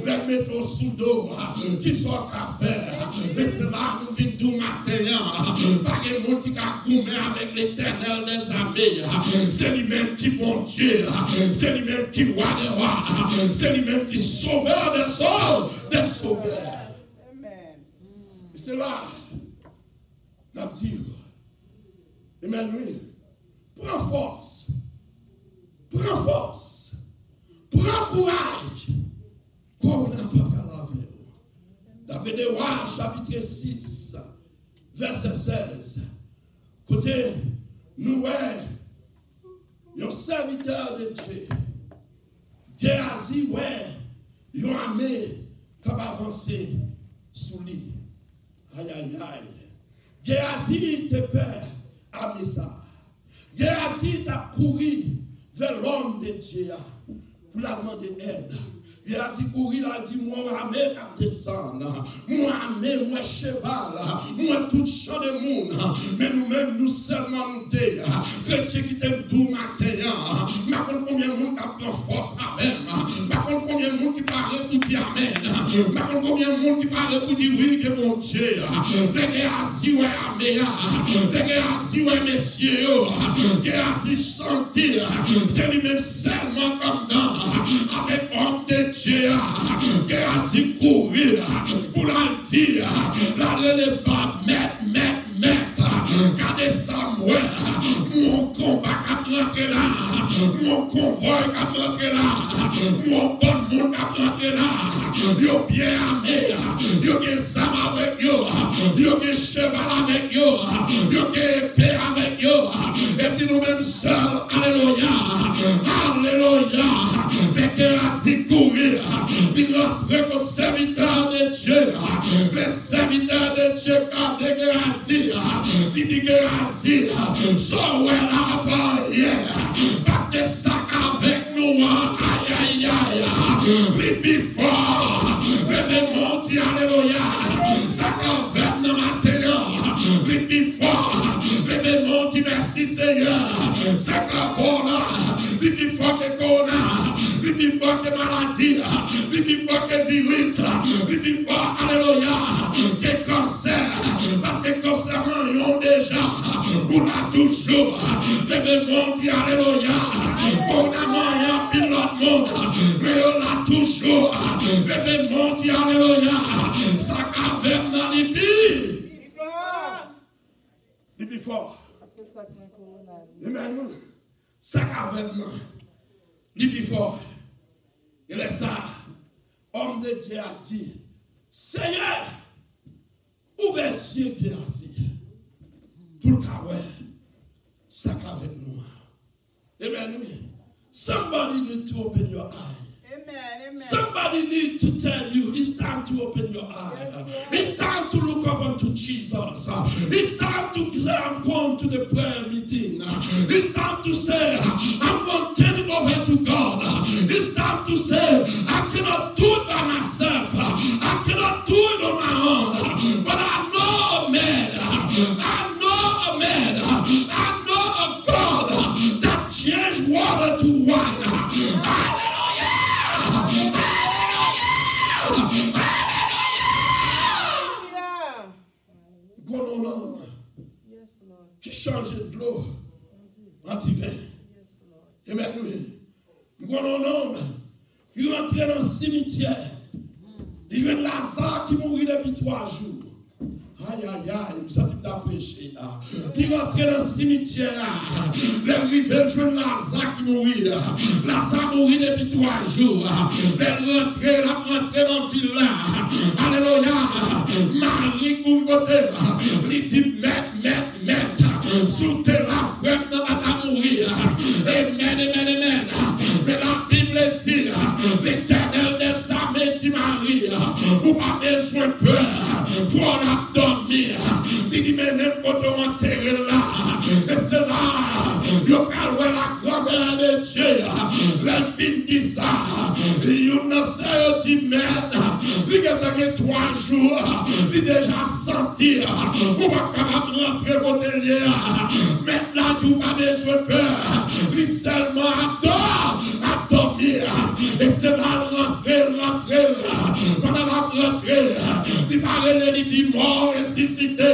les métaux sous d'eau qui sont café, et c'est là nous vîmes tout matin, pas de monde qui a goûté avec l'éternel des armées, c'est lui-même qui bon Dieu, c'est lui-même qui roi des rois, c'est lui-même qui sauveur des sauveurs. Et c'est là, n'a dit, amen, oui, prends force. Prends force, prends courage, qu'on n'a pas lavé. D'après des rois, chapitre 6, verset 16, côté, nous, un serviteur de Dieu, Géasi, un armée qui va avancer sous lui. Aïe. Géasi te père à Messa. Géasi t'a couru vers l'homme de Dieu pour la demander aide. Il a couru, il a dit, moi, armée qui descend, moi, armée, moi, cheval, moi, tout champ de monde, mais nous-mêmes, nous seulement nous dé, chrétiens qui t'aiment tout matin, mais combien de monde qui a pris force avec, mais combien de monde qui parle pour dire amen, mais combien de monde qui parle pour dire oui, que mon Dieu, les gars assis, ouais, armée, les gars assis, ouais, messieurs, les gars assis, sentir, c'est lui-même seulement comme dans, avec homme de Dieu, qui a si courir pour la dire, la relève, mettre, gardez ça, moi, mon combat qui a rentré là, mon convoi qui a rentré là, mon bon monde qui a rentré là, yo bien armé, yo bien sam avec yo cheval avec yo épée avec yo, et puis nous-mêmes seuls, alléluia, mais qui a si courir, il rentre comme serviteur de Dieu, les serviteurs de Dieu quand de grâce, il dit grâce, so well parce que ça avec nous, aïe, les plus fort, les monter, alléluia, ça avec nous maintenant, les plus fort, les monter, merci Seigneur, ça les plus fort que corona, les plus fort que maladie, les plus fort que virus, les plus fort, alléluia, que cancer, parce que cancer, on déjà, on a toujours, les monter, alléluia, on a moyen, pilote, monde, mais on a toujours. L'événement dit alléluia. Sa caverne dans les billes. Il est fort. Amen. Sa caverne, il est fort. Il est ça. Homme de Dieu a dit, Seigneur, ouvrez les yeux qui est assis. Pour le cas, ça avec nous. Amen. Somebody need to open your eye. Amen. Somebody need to tell you it's time to open your eye. It's time to look up unto Jesus. It's time to go to the prayer meeting. It's time to say, I'm going to turn it over to God. It's time to say, I cannot do it by myself. I cannot do it on my own. But I know a man. I know a man. I know a God that changed water to wine. Hallelujah! Hallelujah! Hallelujah! Gonolon, qui changeait de l'eau en divin. Amen. Gonolon, qui rentrait dans le cimetière. Il y a Lazare qui mourit depuis 3 jours. Aïe, aïe, aïe, vous savez que prêché. Il rentrait dans le cimetière. Les rivières jouent Lazare qui mourit. Lazare mourit depuis 3 jours. Les rentrées, la rentrée dans la ville là. Alléluia. Marie couvre-t-elle. Il dit, mette. Sous tes la frère ne va pas mourir. Amen. Mais la Bible dit, l'Éternel des armées dit Marie, vous pas besoin de peur. Faut la dormir. Il dit, mais n'importe où enterrer là. Et c'est là, il y a la grandeur de Dieu. L'elfine dit ça. Il y a une sœur qui mène. Il y a 3 jours. Il déjà senti. On va pas rentrer au délire. Maintenant, tu n'as pas besoin de peur. Il seulement à dormir. Et c'est là, rentrer. Pendant la rentrée, il parlait, il dit mort, ressuscité.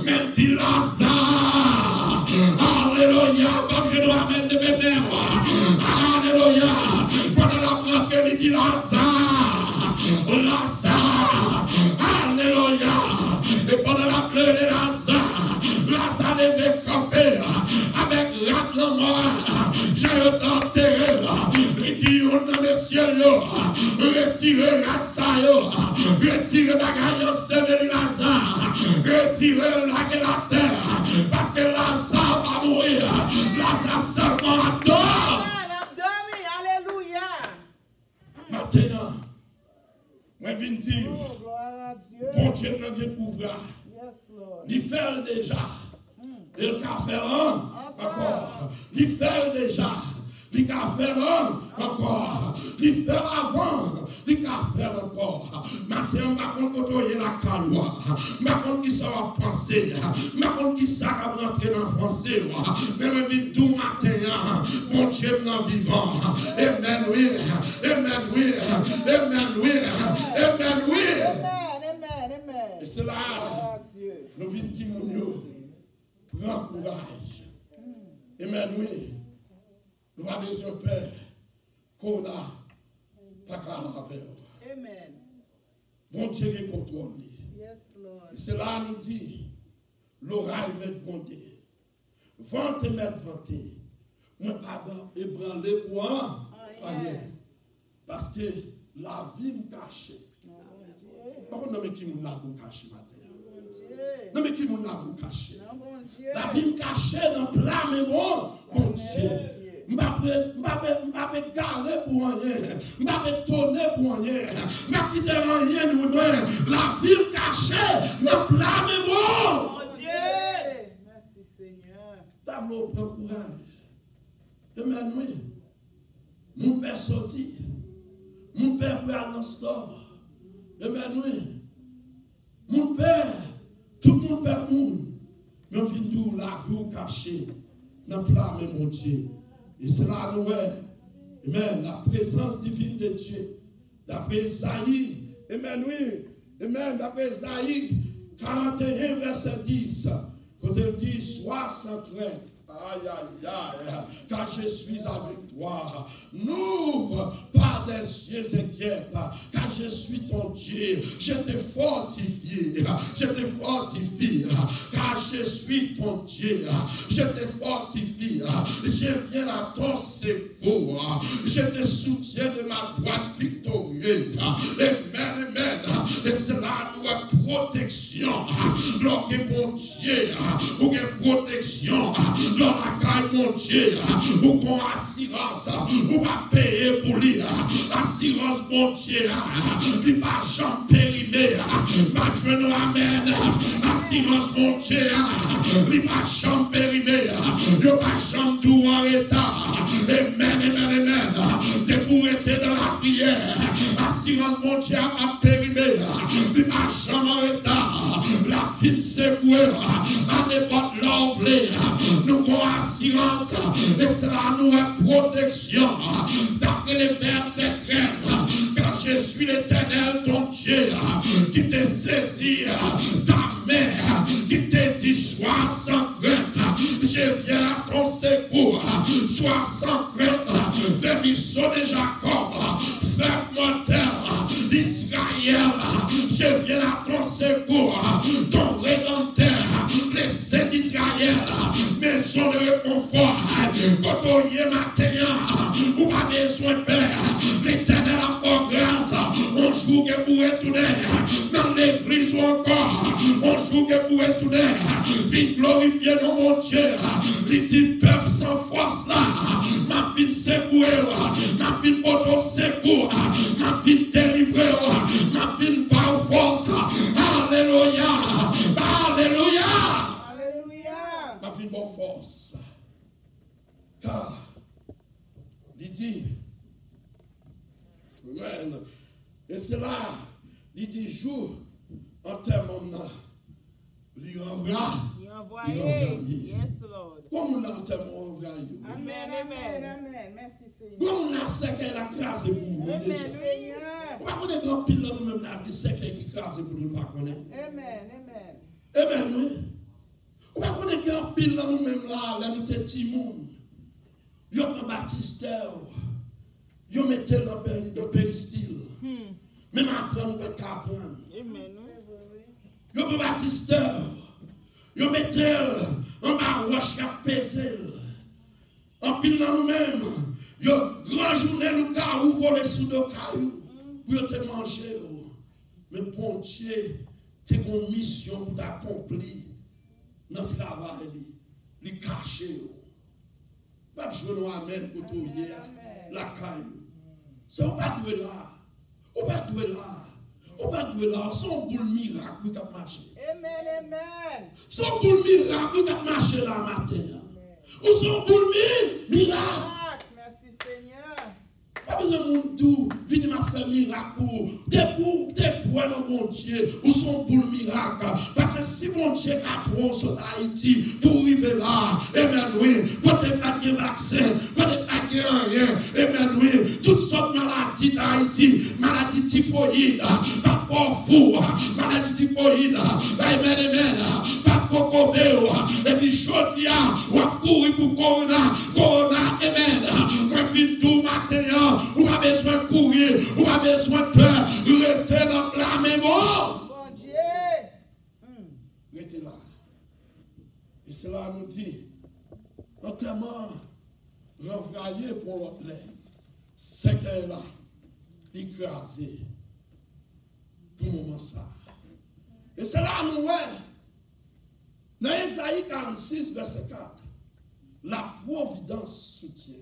Mais il dit Lazare. Alléluia. Comme je dois mettre de mes pères. Alléluia. Pendant la rentrée, il dit Lazare. Alléluia. Et pendant la pleure de Lazare devait camper avec la mort. J'ai enterré. Il dit, on a mes cieux, retirez retirez bagaille de Lazare, retirez la terre, parce que Lazare va mourir. Lazare seulement adore. Alléluia. Maintenant, moi viens dire, bon Dieu n'a pas pouvoir. Il fait déjà. Il a fait encore. Il fait déjà. Il a fait encore. Il fait avant. Il a fait encore. Maintenant, je ne sais pas la caloie. Je ne sais pas penser. Je ne sais pas rentrer dans le français. Mais je vis tout matin. Mon Dieu est vivant. Amen, oui. Amen, oui. Amen, oui. Amen, oui. Et c'est là, nous venons dire, prends courage. Amen, oui. Nous avons besoin de Père qu'on a pas qu'à la faire. Amen. Bon Dieu est contrôle. Yes, Lord. Et c'est là nous dit, l'oreille va être bondée. Vente et mettre vanté. Moi, pas ébranler pour rien. Parce que la vie me cache. Par contre, non, mais qui m'a vous caché matin? Non, mais qui m'a vous caché? La vie me cache dans plat, mais bon Dieu. Je ne vais pas garer pour rien. Je ne vais pas tourner pour rien. Je ne vais pas quitter rien. La vie me cache dans plat, mais bon Dieu. Merci Seigneur. D'abord, prends courage. Amen, oui. Mon père sorti. Mon père peut aller dans le store. Amen, oui. Mon père, tout le monde perd monde. Mais on vient d'où la vie cachée dans le plat, mais mon Dieu. Et c'est là nous, amen, la présence divine de Dieu. D'après Isaïe, amen, oui. Amen, d'après Isaïe 41, verset 10. Quand il dit, sois sans crainte. Aïe, aïe, aïe, car je suis avec toi. N'ouvre pas des yeux inquiets, car je suis ton Dieu. Je te fortifie, je te fortifie, car je suis ton Dieu. Je te fortifie, je viens à ton secours. Je te soutiens de ma droite victorieuse. Amen, amen. Et cela nous est protection. Lorsque mon Dieu, ou une protection. Dans la caille, mon Dieu, ou qu'on assurance, ou pas payer pour lui, assurance, mon Dieu, il va jamais périmer, ma Dieu, amen, assurance, mon Dieu, il va jamais périmer, il va jamais tout en état, amen, amen, amen, de pour être dans la prière, assurance, mon Dieu, va périmer, il va jamais en état, la vie de secouer, à n'importe l'envelé, nous avons assurance et cela nous est protection. D'après les versets 13, car je suis l'Éternel ton Dieu qui te saisit ta main, qui te dit sois sans crainte, je viens à ton secours, sois sans crainte, vermisseau de Jacob, frère mortel d'Israël, je viens à ton secours, ton rédempteur, les saints d'Israël, maison de réconfort, quand on y est matin, ou pas besoin de père, l'Éternel a pour grâce, on joue que pour retourner, dans l'église ou encore, on joue que pour retourner, vite glorifier dans mon Dieu, il dit peuple sans force là, ma vie de secours, ma vie de poteau secours, ma vie de délivrer, ma vie de par force, alléluia, alléluia. Ma vie de bonne force. Car, il dit, amen. Et c'est là, il dit, jour, en termes il envoie. Yes, Lord. Comme on a en termes envoyé. Amen, amen, amen. Merci, Seigneur. Comme on a secret la crase pour vous. Amen, Déjà. Seigneur. On va connaître un pile là nous-mêmes là, qui secret qui crase pour nous pas connaître. Amen, amen. Amen, oui. On va connaître un pile là nous-mêmes là, nous te timons. Yo prend baptisteur. Yo mettez dans le péristyle. Même après nous peut apprendre. Amen. Yo prend baptisteur. Yo mettez en bas roche qui a pesé. En pile là nous-mêmes. Yo grand journée nous ka voler sous de caillou pour te manger. Mais bon Dieu, tu as une mission pour t'accomplir dans le travail, les cacher. Pas de jour, amen, pour tout hier, la caillou. C'est pas de là. On pas de là. On pas de là. Son boule miracle pour t'as marché. Amen, amen. Son boule miracle pour t'as marché là matin. Ou son boule miracle. Merci, Seigneur. Pas besoin de monde tout, venez m'a faire miracle pour t'es pour mon Dieu, ou son pour le miracle. Parce que si mon Dieu apprend sur Haïti pour arriver là, amen oui, quand t'es pas de vaccin, quand t'es pas de rien, amen oui, toutes sortes de maladies d'Haïti, maladie typhoïde, pas fort fou, maladie typhoïde, amen, amen, pas de cocobéo, et puis chaudia, ou à courir pour corona, amen, moi vite tout matin. Ou pas besoin de courir, ou pas besoin de peur, restez dans la mémoire. Bon Dieu. Restez là. Et cela nous dit, notamment, renvoyer pour l'autre lait. C'est qu'elle là, l'écraser. Pour le moment ça. Et cela nous voit. Dans Isaïe 46, verset 4, la providence soutient.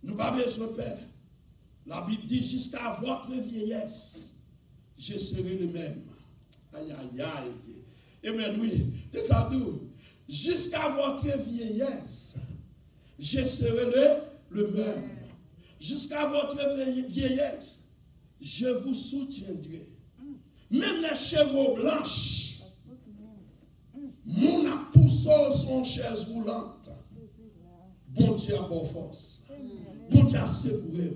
Nous pas besoin de père. La Bible dit jusqu'à votre vieillesse, je serai le même. Aïe, aïe, aïe. Amen, oui. C'est ça nous. Jusqu'à votre vieillesse, je serai le même. Jusqu'à votre vieillesse, je vous soutiendrai. Même les chevaux blanches, mon poussé son chaise roulante. Bon Dieu a bonne force. Bon Dieu a secouru.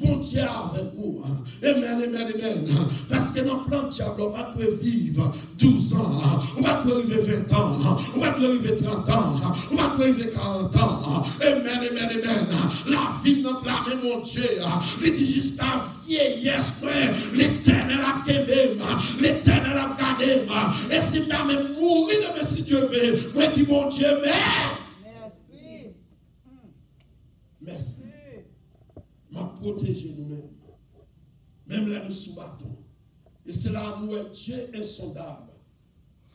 Mon Dieu avec vous. Amen, amen, amen. Parce que dans le plan de diable, on va vivre 12 ans, on va arriver 20 ans, on va arriver 30 ans, on va arriver 40 ans. Amen, amen, amen. La vie n'a pas même mon Dieu. Il dit jusqu'à vieillesse, l'éternel a quitté, l'éternel a gardé. Et si tu as même mourir, mais si Dieu veut, moi dis mon Dieu, Merci. merci. M'a protégé nous-mêmes. Même là, nous sous-battons. Et c'est là où est Dieu insondable,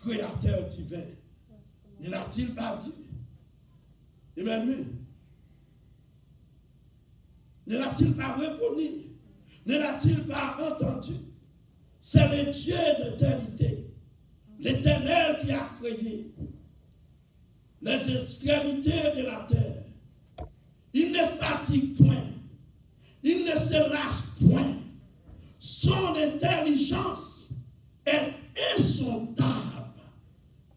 créateur divin. Ne l'a-t-il pas dit? Eh bien, lui, ne l'a-t-il pas reconnu? Ne l'a-t-il pas entendu? C'est le Dieu d'éternité, l'Éternel qui a créé les extrémités de la terre. Il ne fatigue point. Il ne se lasse point. Son intelligence est insondable.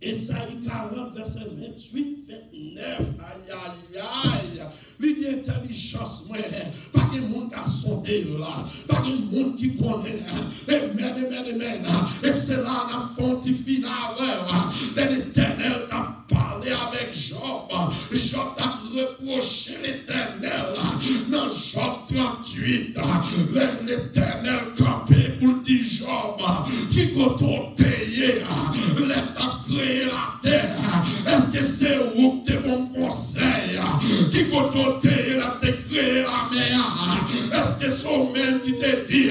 Ésaïe 40, verset 28, 29. Aïe, aïe, aïe. L'idée intelligence, moi, pas de monde qui a sondé là, pas de monde qui connaît. Amen, amen, amen. Et c'est là la fonte finale. L'Éternel a parlé avec Job. Job a reproché l'Éternel. Dans Job 38, l'Éternel campé pour dire Job, qui côtoyé, l'État créé la terre. Est-ce que c'est vous qui bon conseil? Qui côtoyé la terre créé la mer? Est-ce que c'est même qui te dit,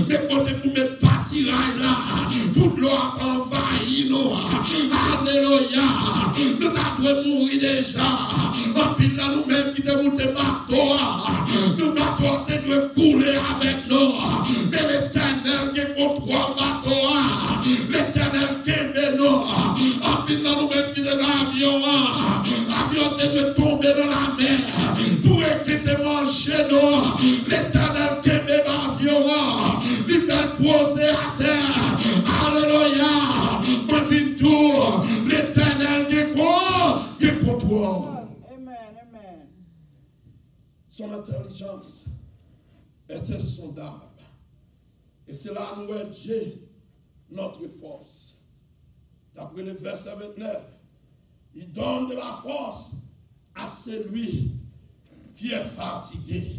mais côté pour mettre pâtirail là, pour l'eau envahir nous? Alléluia. Nous devons mourir déjà. En pile là, nous-mêmes qui devons te bateau. Nous bateau te doit couler avec nous. Mais l'Éternel qui contrôle bateau. L'Éternel qui aime nous. En pile là, nous-mêmes qui devons l'avion. L'avion te doit tomber dans la mer. Pour écrire manger nous. L'Éternel qui aime l'avion. Il fait poser à terre. Alléluia. Moi, vite tout. L'Éternel qui est pour toi. Amen, amen. Son intelligence est insondable. Et c'est là où est Dieu, notre force. D'après le verset 29, il donne de la force à celui qui est fatigué.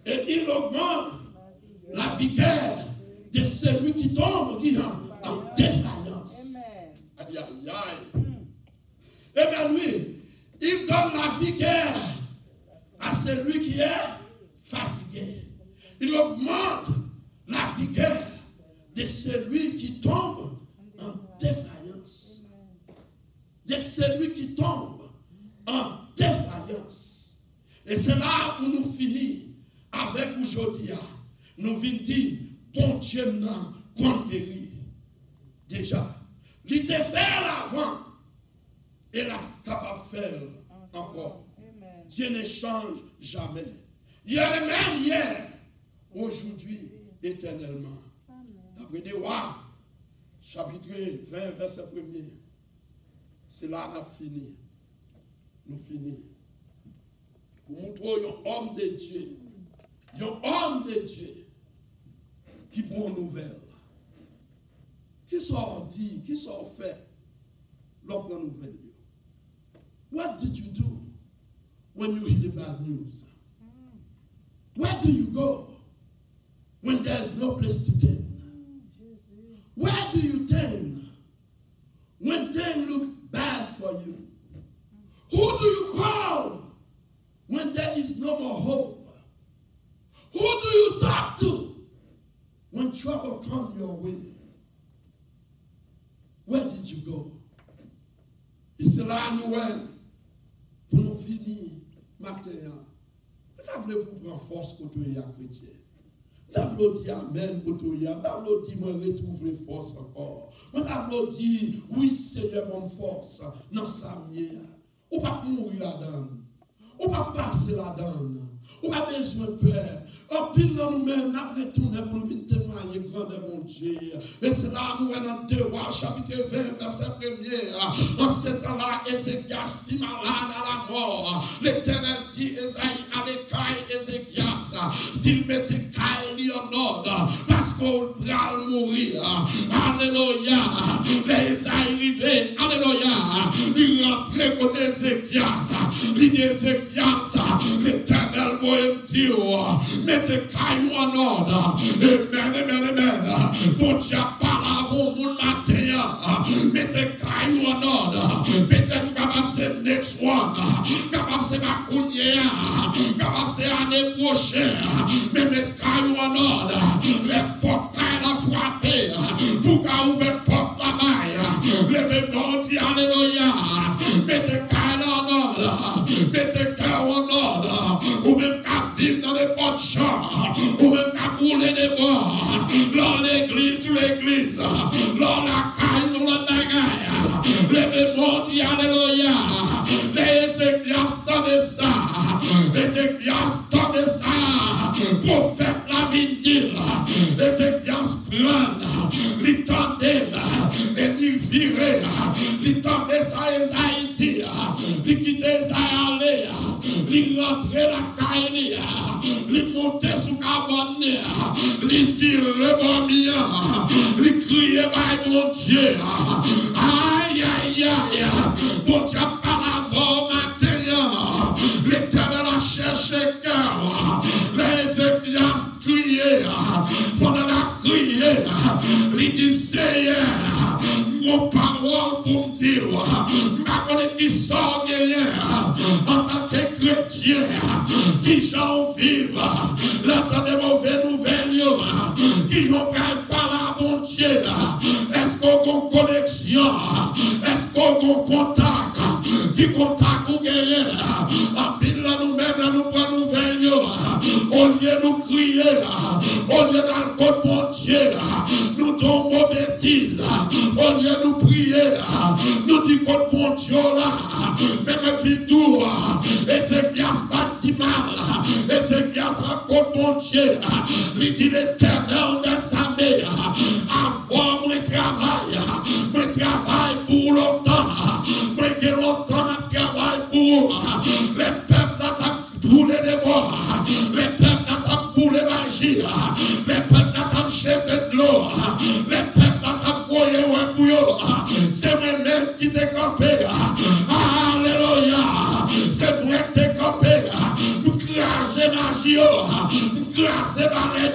Et il augmente la vigueur de celui qui tombe en défaillance. Aïe, aïe, aïe. Eh bien, lui, il donne la vigueur à celui qui est fatigué. Il augmente la vigueur de celui qui tombe en défaillance. De celui qui tombe en défaillance. Et c'est là où nous finissons avec aujourd'hui. Nous venons dire, bon Dieu n'a qu'on guérit. Déjà, il te fait l'avant. Et la capable de faire encore. Amen. Dieu ne change jamais. Il y a le même hier, aujourd'hui, éternellement. D'après des rois, chapitre 20, verset 1er. C'est là qu'on a fini. Nous finissons. Pour montrer un homme de Dieu. Un homme de Dieu qui prend nouvelle. Qui sont dit, qui sont fait, l'on prend nouvelle. What did you do when you hear the bad news? Where do you go when there's no place to turn? Where do you turn when things look bad for you? Who do you call when there is no more hope? Who do you talk to when trouble comes your way? Where did you go? Et c'est là nous pour nous finir matin. Nous voulons prendre force contre les chrétiens. Nous voulons dire amen contre les chrétiens. Nous voulons dire moi retrouver force encore. Nous voulons dire oui Seigneur mon force dans sa mienne. On va mourir là-dedans. On va passer là-dedans. On a besoin de peur. En pile dans nous-mêmes, nous retournons pour nous témoigner grand de mon Dieu. Et c'est là nous dans 2 Rois, chapitre 20, verset 1er. En ce temps-là, Ézéchias fit malade à la mort. L'Éternel dit Esaïe à l'écaille Ézéchias. Dit qu'on va mourir. Alléluia. Les arrivés, alléluia. Il rentre côté Ézéchias. Il dit Ézéchias, l'Éternel va me dire, mettez caillou en ordre. Amen. Bon Dieu parle avant mon matin. Mettez caillou en ordre. Peut-être capable c'est next one. Capable c'est ma counière. Capable c'est année prochaine. Mais mettez caillou en ordre. Les portes à frapper. Pour qu'à ouvrir porte la maille. Levez mon Dieu, alléluia. Mettez caillou en ordre. Mettez caillou en ordre. Ou même qu'à vivre dans les portes champs. Ou même qu'à rouler des bords. Dans l'église, dans la caille, dans la bagaille. Levez mon Dieu, alléluia. Les Ézéchias tendent ça. Les Ézéchias tendent ça. Prophète la vie dit. Les Ézéchias prennent. Ils tendent et ils virent. Ils tendent ça et Haïti. Ils quittent ça et aller. Ils rentrent la caille. Ils montent sous cabane. Ils virent bon bien. Ils crient par mon Dieu. Aïe, aïe, aïe. Bon Dieu par avant matin. L'Éternel a cherché cœur. Les Ézéchias criaient. Pendant la criée, il dit Seigneur, mon parole pour me dire, ma connaît qui sort en tant que chrétien, qui j'en vive, l'entend des mauvaises nouvelles, qui j'en parle par la mon Dieu. Est-ce qu'on a une connexion? Est-ce qu'on a un contact? Qui contact ou gagne? En pile là nous-mêmes, là nous prenons nouvelles, au lieu de nous crier, au lieu dans le code mon Dieu, nous tombons aux bêtises, au lieu de nous prier, nous disons que mon Dieu là, même vie tour, et c'est bien ce pas qui mal, et c'est bien ce que mon Dieu, il dit l'Éternel de sa mère, avoir mon travail pour longtemps, mais longtemps mon travail pour les peuples d'attaque pour les débords, les peuples d'attaque pour les magies, les peuples d'attaque jeter de l'eau, les peuples d'attaque pour les c'est moi-même qui t'ai campé. Alléluia. C'est moi qui t'ai campé. Nous craser magie, nous craser balai,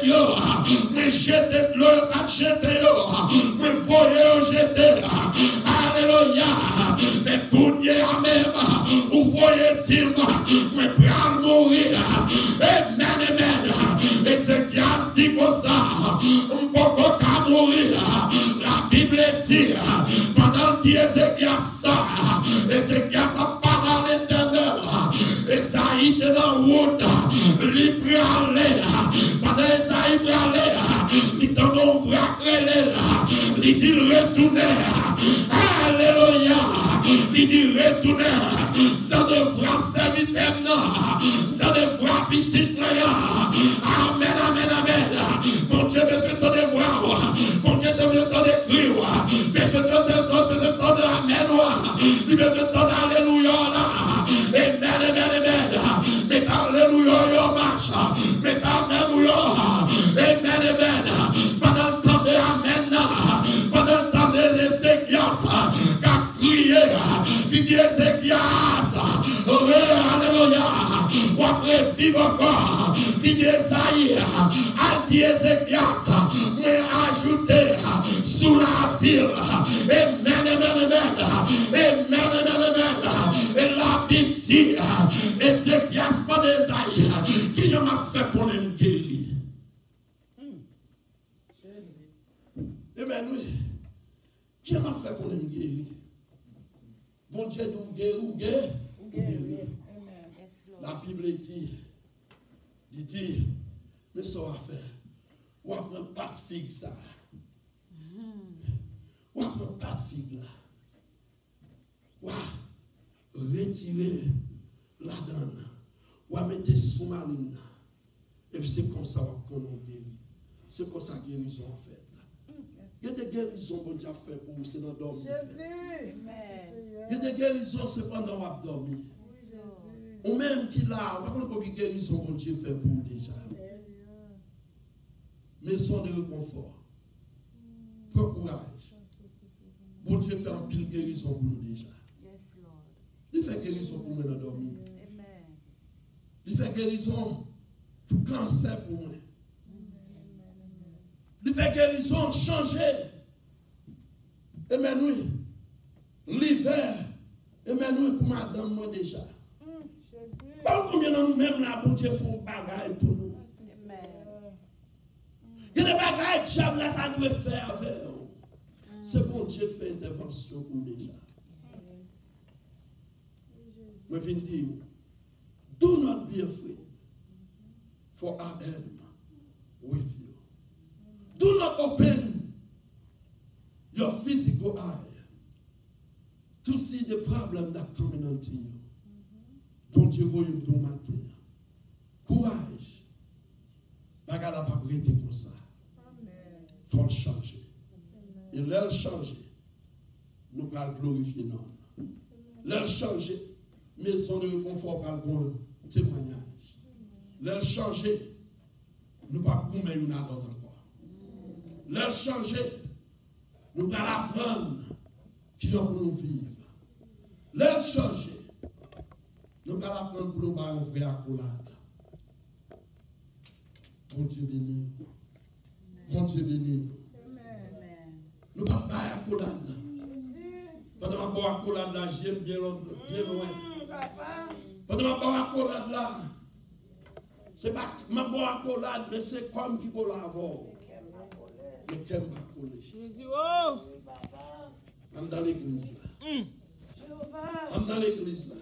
nous jeter de l'eau, nous jeter, nous voyons jeter. Alléluia. Mais pour Dieu même, vous voyez-il, nous prenons mourir. Amen. Et c'est qui a dit comme ça, on peut pas mourir. La Bible dit, pendant que Ézéchias a parlé à l'Éternel, Esaïe était dans la route, il peut aller, pendant Esaïe peut aller, il t'en ouvre il dit retourner, alléluia, il dit retourner, dans de vrais serviteurs, dans de vrais petites amen. Mon Dieu, besoin de voir, mon Dieu, besoin d'écrire, besoin de amen, il besoin d'alléluia là, amen, mais alléluia, marche, mais alléluia, amen, pendant le temps de amen, pendant le temps de Ézéchias, qu'a crié, il dit Ézéchias, alléluia, ou après vivre encore, il dit Esaïe, a dit Ézéchias, mais ajouté sous la ville, amen, et la Bible dit, Ézéchias, pas d'Esaïe, qui m'a fait pour les guérir. Amen, oui. Qui m'a fait pour les guérir? Mon Dieu, nous guérir. La Bible dit, mais ça va faire. On va prendre pas de figue ça. On va prendre pas de figue là. On va retirer la donne. On va mettre sous ma ligne là. Et puis c'est comme ça qu'on a guéri. C'est comme ça que guérison en fait. Il y a des guérisons qu'on a fait pour vous, c'est dans dormir. Il y a des guérisons, c'est pendant qu'on a dormi. Ou même qui l'a, par contre, combien de guérisons qu'on Dieu fait pour vous déjà. maison de réconfort. Prends courage. Bon Dieu fait un pile guérison pour nous déjà. Il fait guérison pour nous dans dormir. Il fait guérison pour cancer pour moi. Il fait guérison changer. Amen oui. L'hiver. Amen oui pour madame moi déjà. Pas combien de nous même là, bon Dieu font bagaille pour nous. Il y a des bagailles que diable là tu dois faire avec vous. C'est bon Dieu qui fait intervention pour déjà. Je viens dire, do not be afraid, for I am with you. Do not open your physical eye to see the problem that coming unto you. Bon Dieu, voyez tout matin. Courage. Bagarre n'a pas prêté comme ça. Il faut le changer. Et l'elle changer, nous allons glorifier non. L'elle changer, maison de réconfort par bon témoignage. L'elle changer, nous ne pouvons pas mettre une autre encore. L'elle changer, nous allons apprendre qui est pour nous vivre. L'elle changer, nous allons apprendre pour nous faire un vrai accolade. Bon Dieu béni. Bon Dieu béni. Nous ne pouvons pas faire accolade. Pendant que je bois accolade là, j'aime bien loin. Pendant que je bois accolade là, ce n'est pas ma bois accolade, mais c'est comme qui colle avant. Mais qui n'aime pas coller. Jésus, oh! On est dans l'église là. On est dans l'église là.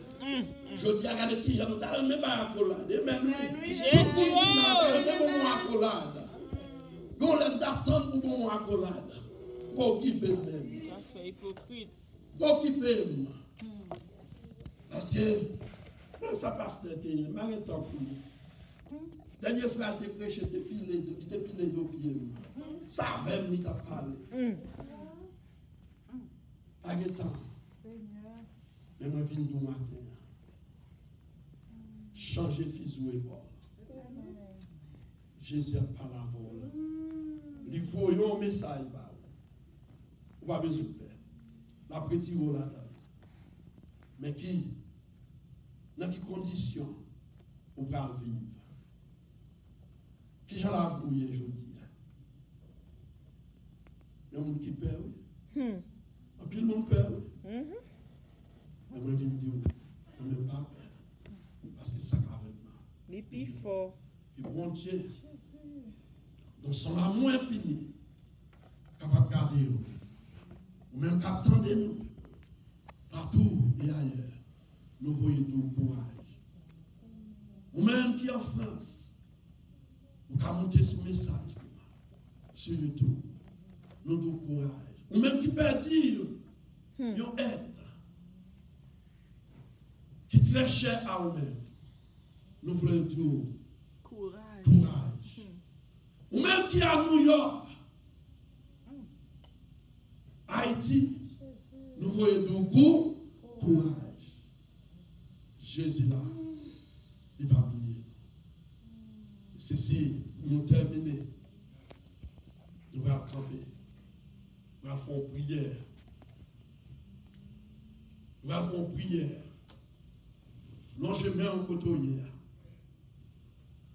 Je dis à regarder qui j'en ai même pas accolade. Mais lui, tout le monde n'a pas même accolade. On l'aime d'attendre pour mon accolade. Pour occuper même. Ça fait hypocrite. Pour occuper même. Parce que, ça passe de temps, m'arrête en coup. Dernier frère te prêché, il te pilé deux pieds. Ça avait mis ta parole. Arrête en. Mais moi, je viens du matin. Changer fils ou épaule. Jésus a parlé à vol. Il faut un message. Ou pas besoin de faire. La petite ou là-dedans. Mais qui, dans quelles conditions, on peut vivre? Qui j'en ai avoué aujourd'hui? Il y a un monde qui perd, oui. Un pile monde perd, oui. Mais moi, je viens de dire, on ne même pas peur. Parce que ça va avec moi. Les plus forts. Que bon Dieu, dans son amour infini, capable de garder vous, ou même capable de nous, partout et ailleurs, nous voyons tout courage. Ou même qui en France, vous pouvez monter ce message sur YouTube, nous tout courage. Ou même qui peut dire, un être qui est très cher à vous-même, nous voulons dire Courage. courage. Ou même qui est à New York, Haïti, nous voyons beaucoup courage. Jésus là, il va oublier. Ceci, nous terminer. Nous allons camper. Nous allons faire une prière. Nous allons faire une prière. Non chemin en côté.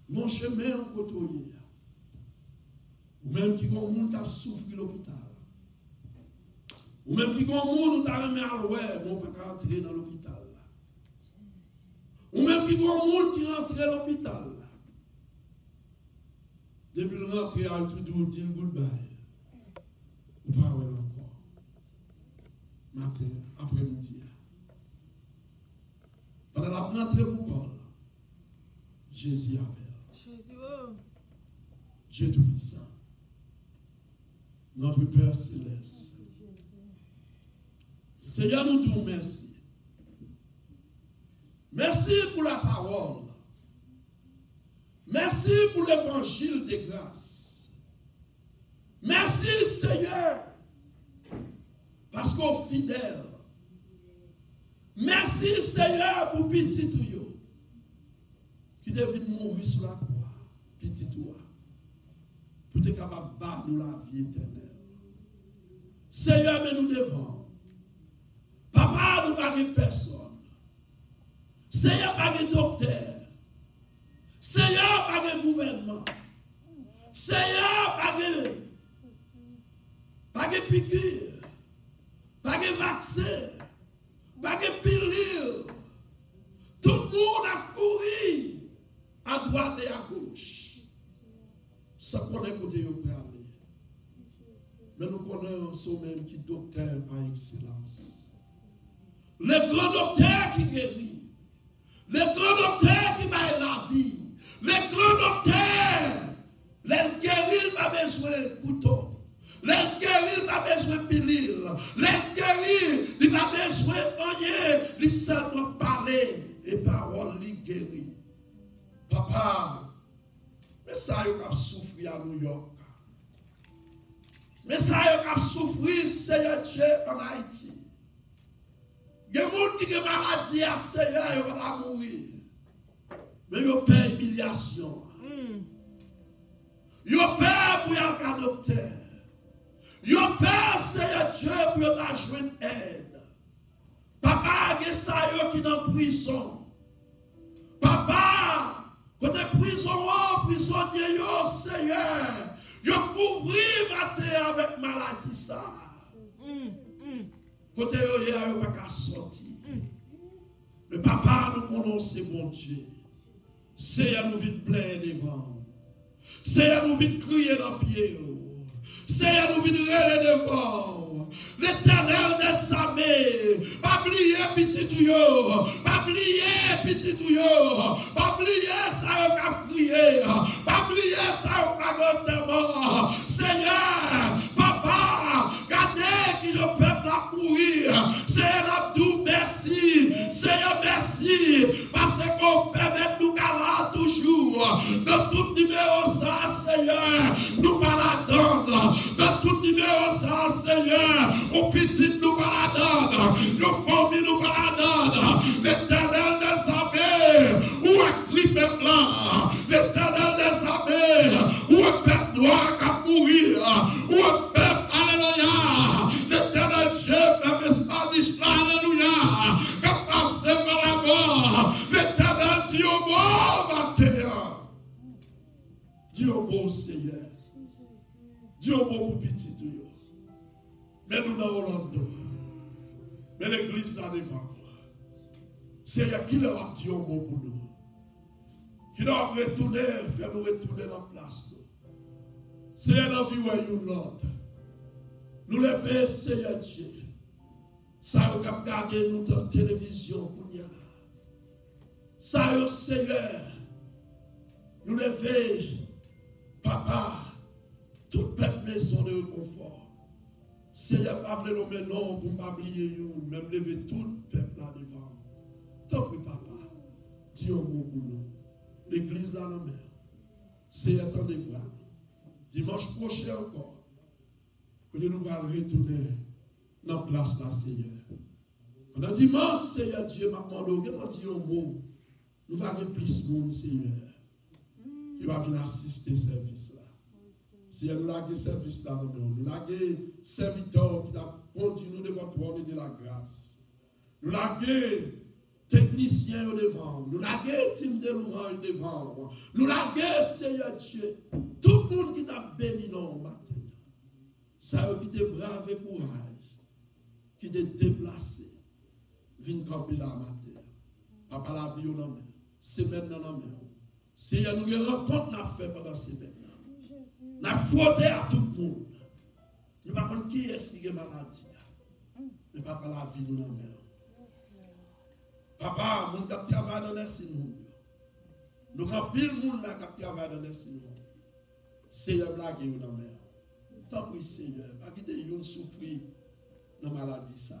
Non chemin en côté. Ou même qui ont monde qui a souffert l'hôpital. Ou même qui ont monde qui a remis à l'ouest, mais on ne peut pas entrer dans l'hôpital. Ou même qui ont monde qui rentre à l'hôpital. Depuis le rentrée, à tout dire goodbye. Ou pas encore. Matin, après-midi. Pendant la rentrée pour Paul, Jésus avait. Jésus, oh! Dieu Tout-Puissant. Notre Père Céleste. Seigneur, nous disons merci. Merci pour la parole. Merci pour l'évangile de grâce. Merci Seigneur. Parce qu'on est fidèle. Merci Seigneur pour petit tout qui devait mourir sur la croix. Petit toi. pour être capable de battre nous la vie éternelle. Seigneur, mais nous devons. Papa, nous pas de personne. Seigneur, pas de docteur. Seigneur, pas de gouvernement. Seigneur, pas de piqûre. Pas de vaccin. Pas de pilule. Tout le monde a couru à droite et à gauche. Sans connaître côté au Père. Mais nous connaissons même qui docteur par excellence. Le grand docteur qui guérit. Le grand docteur qui met la vie. Le grand docteur, le guérir n'a pas besoin de couteau. Le guérir n'a pas besoin de pilule. Le guérir, il n'a pas besoin de rien. Il seulement parler et parole lui guérit. Papa, mais ça y a souffri à New York. Mais ça y a souffri, Seigneur Dieu, en Haïti. Il y a des gens qui ont maladie à Seigneur, ils vont mourir. Mais ils paient humiliation. Ils paient pour y aller à docteur. Ils paient, Seigneur Dieu, pour y jouer une aide. Papa, il y a ça qui est dans prison. Papa, côté prison, prisonnier, Seigneur, ils couvrent ma terre avec maladie ça. Côté il n'y a pas qu'à sortir. Mais papa, nous connaissons bon Dieu. Seigneur, nous vite plein devant. Seigneur, nous vite crier dans le pied. Seigneur, nous vite rêver devant. L'Éternel des armées, pas oublier petit tuyau, pas oublier petit tuyau, pas oublier ça au cap crier, pas oublier ça au pagotement. Seigneur, papa, regardez qui le peuple a mourir. Seigneur, Abdou, merci. Seigneur, merci, parce qu'on permet nous là toujours. Dans tout numéro ça, Seigneur, nous pas la donne. Dans tout numéro ça, Seigneur, au petit nous pas la donne. Nos familles nous pas la donne. L'Éternel des armées, où est écrit peuple là? L'Éternel des armées, où est peuple noir qui a mourir? Où est peuple, alléluia? L'Éternel Dieu, peuple Spanish, alléluia, qui a passé par la mort. L'Éternel dit au mot, matin. Dis au mot, Seigneur. Dis au mot pour petit Dieu. Mais nous dans Orlando. Mais l'église là devant. Seigneur, qui leur a dit au mot pour nous? Qui leur a retourné, faire nous retourner dans la place. Seigneur, dans la vie où you Lord. Nous lever, Seigneur Dieu. Ça, vous avez gardé nous dans la télévision pour nous. Ça, Seigneur. Nous lever, Papa, toute belle maison de réconfort. Seigneur, pas voulu nommer non pour ne pas oublier nous, même lever tout le peuple là devant. Tant pis, Papa, dis au mot pour nous. L'église là dans la mer. Seigneur, attendez voir. Dimanche prochain encore, que nous allons retourner dans la place là, Seigneur. Pendant dimanche, Seigneur Dieu m'a demandé, quand on dit au mot, nous allons plus de monde, Seigneur, qui va venir assister service là. Seigneur, nous avons service là, nous avons serviteur qui a continué devant toi de la grâce. Nous avons technicien devant, nous avons team de louange devant, nous avons Seigneur Dieu, tout le monde qui t'a béni dans le matin. Ça qui te brave et courage, qui te déplacé, vient camper la matin. Papa la vie dans la main, c'est maintenant dans la main. Seigneur, nous avons rencontre à faire pendant ces semaines. Nous avons frotté à tout le monde. Nous ne savons pas qui est-ce qui a maladie. Mais papa la vie nous dans la main. Papa, nous avons travaillé dans les signes. Nous avons pile de monde qui travaille dans les signes. Seigneur, blague nous dans la main. Tant pis, Seigneur, pas quitter nous souffrir dans la maladie. Ça.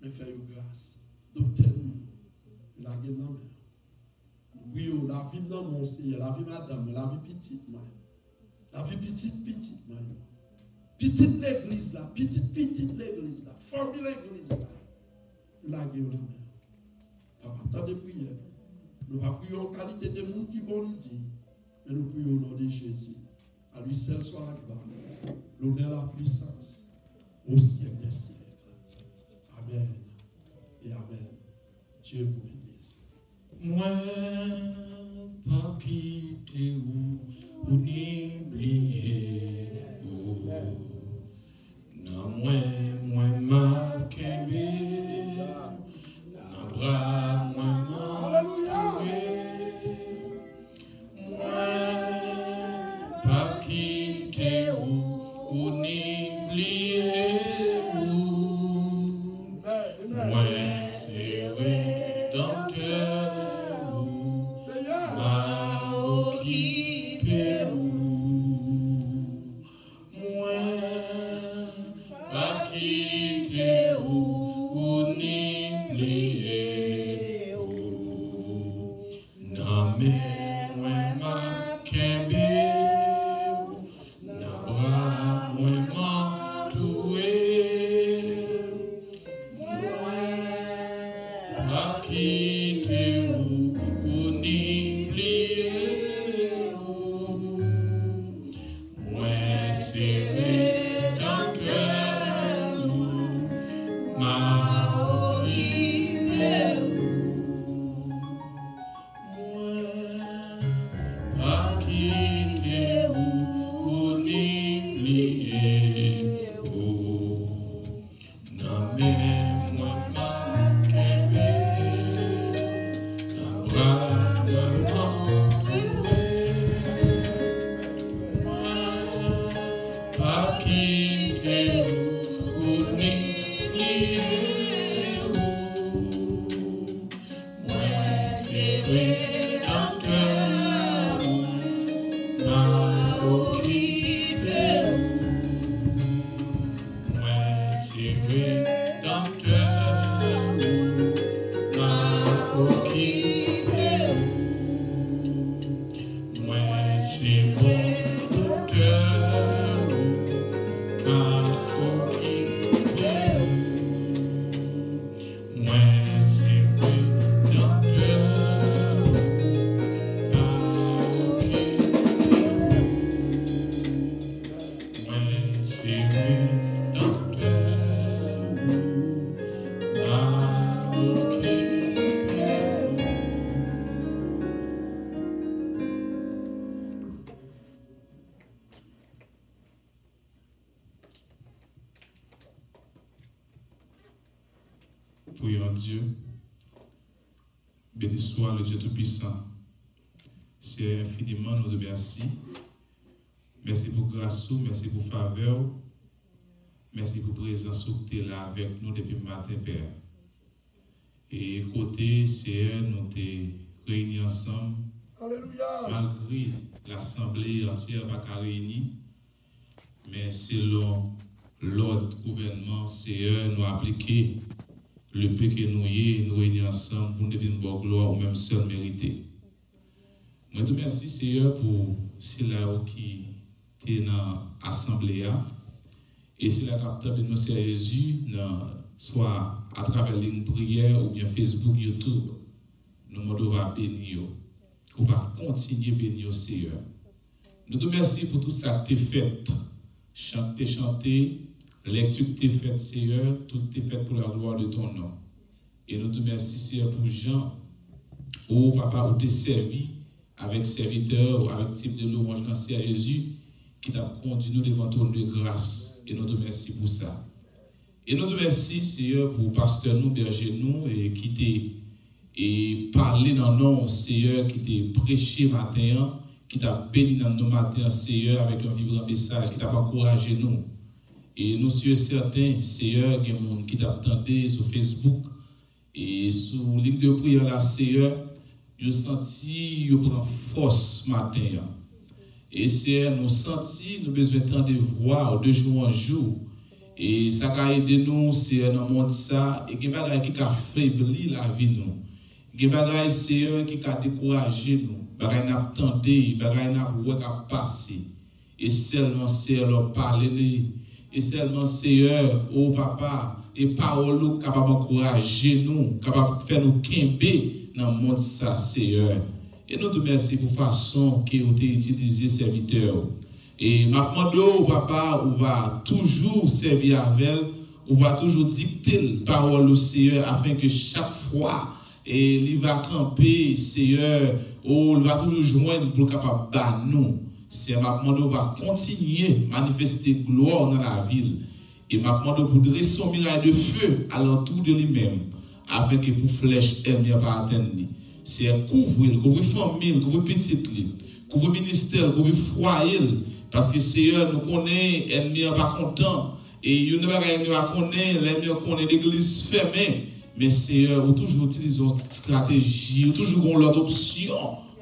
Mais fais-nous grâce. Docteur, nous blague nous dans la main. Oui, la vie de mon Seigneur, la vie madame, la vie petite, moi. La vie petite, moi. Petite l'église là, petite l'église là, famille l'église là. Nous la gueule dans la main. Papa, tant de prières. Nous ne prions en qualité de monde qui bon dit, mais nous prions au nom de Jésus. À lui seul soit la gloire, l'honneur, la puissance, au siècle des siècles. Amen et amen. Dieu vous bénisse. Moi, pas quitter ou n'oublier. Non, moi, ma kembe. Non, bras, moi, moi, pas quitter ou n'oublier. Moi, c'est rédempteur, m'a occupé. Moi, pas quitter ou n'oublier. Non, mais moi, ma kembe. Prions Dieu. Béni soit le Dieu Tout-Puissant. C'est infiniment nous remercie. Merci pour grâce, merci pour faveur. Merci pour présence que tu es là avec nous depuis le matin, Père. Et côté, Seigneur, nous t'es réunis ensemble. Alléluia. Malgré l'Assemblée entière pas réunie, mais selon l'ordre gouvernement, Seigneur, nous appliquer le peu que nous y nous réunir ensemble pour nous donner une bonne gloire ou même seul mérité. Moi, te remercie, Seigneur, pour cela qui est dans l'Assemblée. Et c'est la capteur de nous, Seigneur Jésus, soit à travers une prière ou bien Facebook, YouTube, nous devons bénir. On va continuer à bénir, Seigneur. Nous te remercions pour tout ça que tu as fait. Chanter, lecture que tu as faite, Seigneur, tout est fait pour la gloire de ton nom. Et nous te remercions, Seigneur, pour Jean, où papa, où tu es servi avec serviteur, avec type de louange dans Seigneur Jésus, qui t'a conduit nous devant ton de grâce. Et nous te remercions pour ça. Et nous te remercions, Seigneur, pour pasteur nous, berger nous, et qui t'a parlé dans nos Seigneur, qui t'a prêché matin, qui t'a béni dans nos matins, Seigneur, avec un vibrant message, qui t'a encouragé nous. Et nous sommes certains, Seigneur, il y a des gens qui t'attendent sur Facebook et sur la ligne de prière, là, Seigneur, je senti, je prends force matin. Et Seigneur, nous senti, nous besoin de voir de jour en jour. Et ça a aidé nous, Seigneur, dans le monde, ça, et il y a des gens qui ont affaibli la vie, nous. Il y a des gens, Seigneur, qui ont découragé nous. Il y a des gens qui ont attendu, il y a des gens qui ont passé. Et seulement, Seigneur, leur parler. Et seulement, Seigneur, oh papa, et parole capable d'encourager nous, capable de faire nous quimber dans le monde, ça, Seigneur. Et nous te remercions pour la façon que vous avez utilisé, serviteur. Et ma demande, papa, on va toujours servir avec elle, on va toujours dicter la parole au Seigneur afin que chaque fois, et il va camper, Seigneur, il va toujours joindre pour capable battre nous. C'est ma demande, on va continuer à manifester gloire dans la ville. Et ma demande pour dresser son miracle de feu à l'entour de lui-même, afin que pour flèche, elle n'y a pas atteint. C'est couvrir famille, couvrir petite, couvrir ministère, couvrir foyer. Parce que Seigneur nous connaît, elle n'est pas content. Et il ne va pas connaître, l'ennemi connaît l'église fermée. Mais Seigneur, vous toujours utilisez une stratégie, vous toujours l'autre option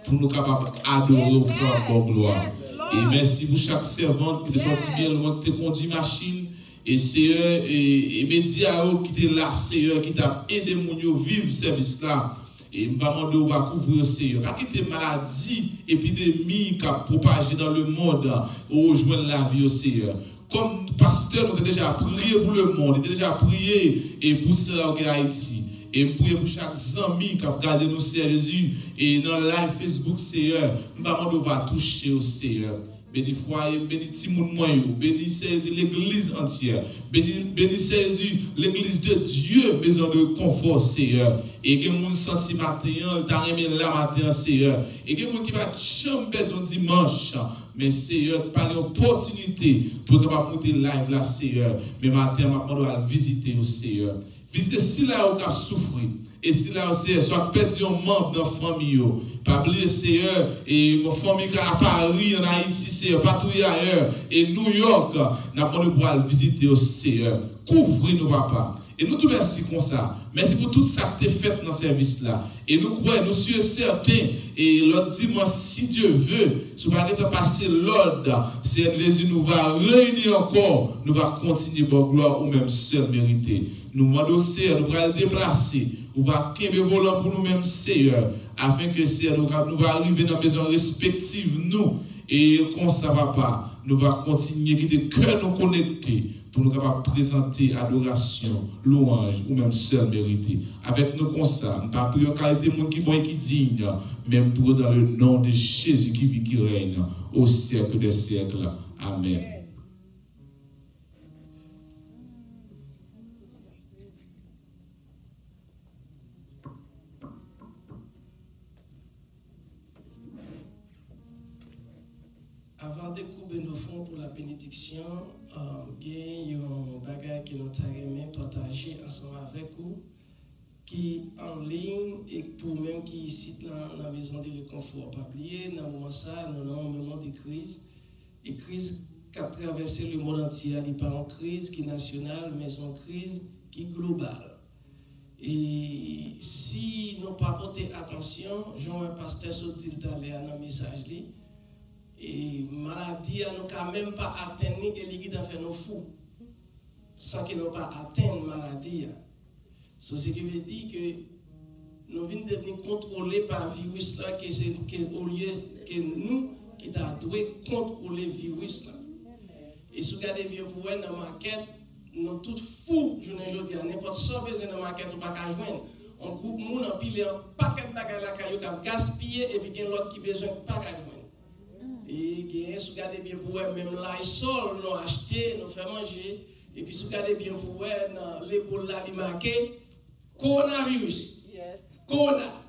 pour nous capables d'adorer pour gloire. Et merci pour chaque servante qui est sorti bien loin, qui t'a conduit machine. Et Seigneur, et médias qui étaient là, Seigneur, qui t'a aidé à vivre ce service là. Et nous allons va couvrir Seigneur. Pas quitter maladie, épidémie qui a propagé dans le monde, ou rejoindre la vie au Seigneur. Comme pasteur, nous avons déjà prié pour le monde, nous avons déjà prié et pour cela qui est Haïti. Et nous prions pour chaque ami qui a regardé nos Jésus. Et dans le live Facebook, Seigneur, nous allons toucher au Seigneur. Béni foyer, béni Timoun Moyou, béni Jésus l'église entière, béni Jésus l'église de Dieu, maison de confort, Seigneur. Et que mon senti matin, t'as remis la matin, Seigneur. Et que mon qui va chamber ton dimanche, mais Seigneur, par l'opportunité pour capable monter live là, Seigneur. Mais matin, on doit visiter au Seigneur. Visiter si là on a souffert. Et si là, Seigneur, soit perdu un membre dans la famille, pas oublier, Seigneur, et ma famille à Paris, en Haïti, Seigneur, partout ailleurs, et New York, nous avons pouvoir visiter au Seigneur. Couvrez-nous, papa. Et nous te merci comme ça. Merci pour tout ça que tu as fait dans ce service-là. Et nous croyons, nous sommes certains, et l'autre dimanche, si Dieu veut, si nous allons passer l'ordre, Seigneur Jésus nous va réunir encore, nous va continuer pour gloire ou même seul mérité. Nous demandons, Seigneur, nous allons déplacer. Nous va qu'aimer volant pour nous-mêmes, Seigneur, afin que Seigneur, nous va arriver dans la maison respective, nous, et qu'on ça va pas, nous va continuer, quitter cœur nous connecter, pour nous capables présenter adoration, louange, ou même seul mérité. Avec nos constats, nous ne pas prier en qualité de monde qui est bon et qui digne, même pour dans le nom de Jésus qui vit, qui règne, au siècle des siècles. Amen. Avant de couper nos fonds pour la bénédiction, il y a un bagage que nous avons partagé ensemble avec vous, qui en ligne et pour même qui ici dans la maison de réconfort. Pas oublier, dans le moment ça, nous avons un moment de crise. Et crise qui a traversé le monde entier. Il n'y a pas une crise qui est nationale, mais une crise qui est globale. Et si nous n'avons pas porté attention, Jean-Pierre Pasteur sortit d'aller dans le message. Et maladie, nous n'avons même pas atteint et l'église a fait nos fous. Sans qu'ils n'ont pas atteint la maladie. Ce qui veut dire que nous venons devenir contrôlés par le virus là, au lieu que nous, qui devons contrôler le virus là. Et si vous regardez bien pour vous, dans la maquette, nous sommes tous fous, je ne dis pas, n'importe quoi besoin de la maquette, on ne peut pas joindre. On groupe nous, on pile un paquet de bagages là, qui ont gaspillé, et puis il y a l'autre qui a besoin de pas joindre. Et si vous regardez bien pour vous, même l'Aïsol, nous avons acheté, nous fait manger. Et puis si vous regardez bien pour vous, dans l'épaule là, il marqué coronavirus. Yes. Corona.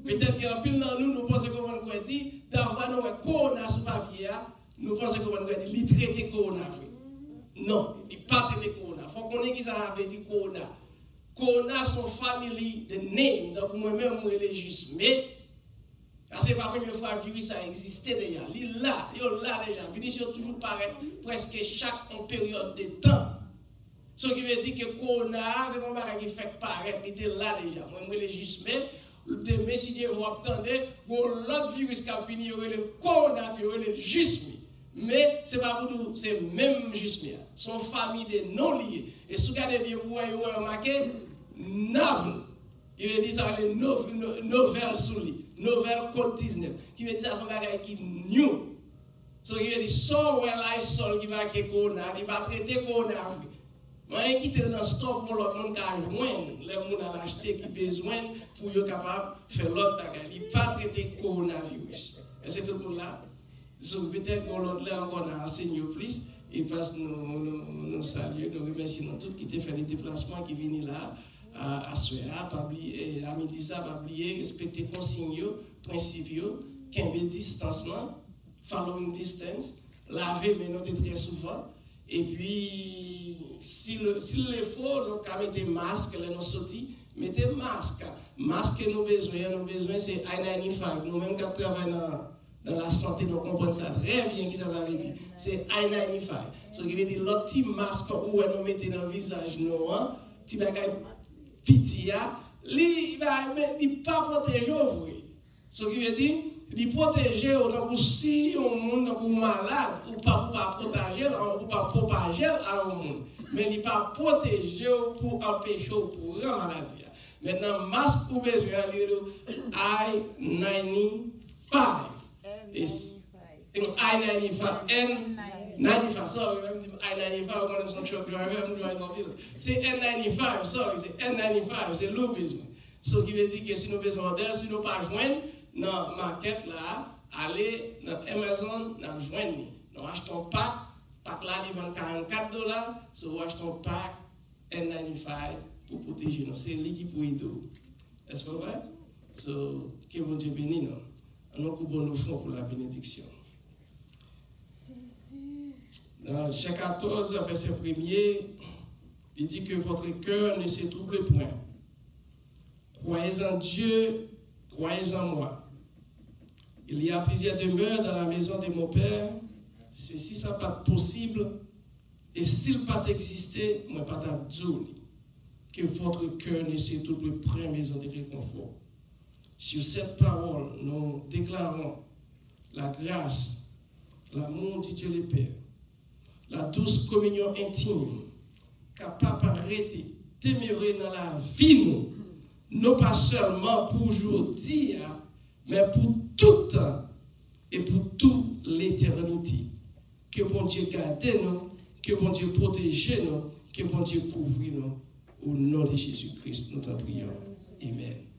Peut-être qu'en pile dans nous, nous pensons qu'on va dire, d'avoir nous corona sur papier, nous pensons qu'on va dire, il traite corona. Non, il n'est pas traité corona. Il faut qu'on ait qui ça veut dire corona. Corona, son family, the name. Donc moi-même, je suis juste. Mais, c'est pas la première fois que le virus a existé déjà. Il est là déjà. Le virus est toujours pareil, presque chaque période de temps. Ce qui veut dire que corona, c'est un bagage qui fait paraître, il était là déjà. Moi, je suis juste. Mais, demain, si Dieu vous attendez, l'autre virus qui a fini, il y aurait le corona, il y aurait le juste. Mais ce n'est pas pour nous, c'est même juste. Son famille de non liés. Et si vous regardez bien, vous voyez, vous remarquez, novel. Il veut dire ça, les nouvelles sous lui. Nouvelle code 19. Qui veut dire ça, son bagage qui est new. So, il veut dire, so well I saw qui va que corona, il va traiter corona. Moi, je quitte dans le stock pour l'autre monde qui a joint, les gens qui ont acheté qui ont besoin pour être capable de faire l'autre bagage. Il ne va pas traiter coronavirus. Et c'est tout le monde là. Peut-être qu'on l'autre encore a enseigné plus. Et parce que nous saluons, nous remercions tous qui ont fait les déplacements, qui viennent là, à Suéa, pas oublier, à midi ça, pas oublier, respecter les consignes, principes, qu'il y ait distance, following distance, laver mais non très souvent. Et puis, s'il le faut, nous avons des masques, nous sortis, mettez masque. Masque que nous avons besoin, c'est I-95. Nous-mêmes qui travaillons dans la santé, nous comprenons ça très bien, qui ça veut dire. C'est I-95. Ce qui veut dire l'autre petit masque où nous mettons dans le visage, nous, petit bagage petit, il ne va pas protéger vous. Ce qui veut dire, il protéger autant si on monde malade ou pas protéger ou pas propager à un monde, mais il pas protéger pour empêcher pour la maladie. Maintenant masque ou besoin I-95 I-95 N95 sorry I-95 on son truck driver c'est N95 sorry c'est N95 c'est le besoin ce qui veut dire que si nous besoin d'elle si nous pas joindre dans market là aller dans Amazon nous joindre nous achetons pack là il vend $44 so achetons pack N95 pour protéger nous c'est lui qui pour aider est-ce pas vrai so que bon Dieu bénisse nous nous coupons nos fonds pour la bénédiction. Dans Jean 14 verset 1er il dit que votre cœur ne se trouble point. Croyez en Dieu, croyez en moi. Il y a plusieurs demeures dans la maison de mon Père. Si ça n'est pas possible, et s'il pas existé, moi pas d'abdou. Que votre cœur ne se trouble point, maison de réconfort. Sur cette parole, nous déclarons la grâce, l'amour de Dieu le Père, la douce communion intime, capable d'arrêter, demeurer dans la vie, nous, non pas seulement pour aujourd'hui, mais pour tout temps et pour toute l'éternité. Que bon Dieu garde nous, que bon Dieu protège nous, que bon Dieu couvre nous. Au nom de Jésus-Christ, nous t'en prions. Amen.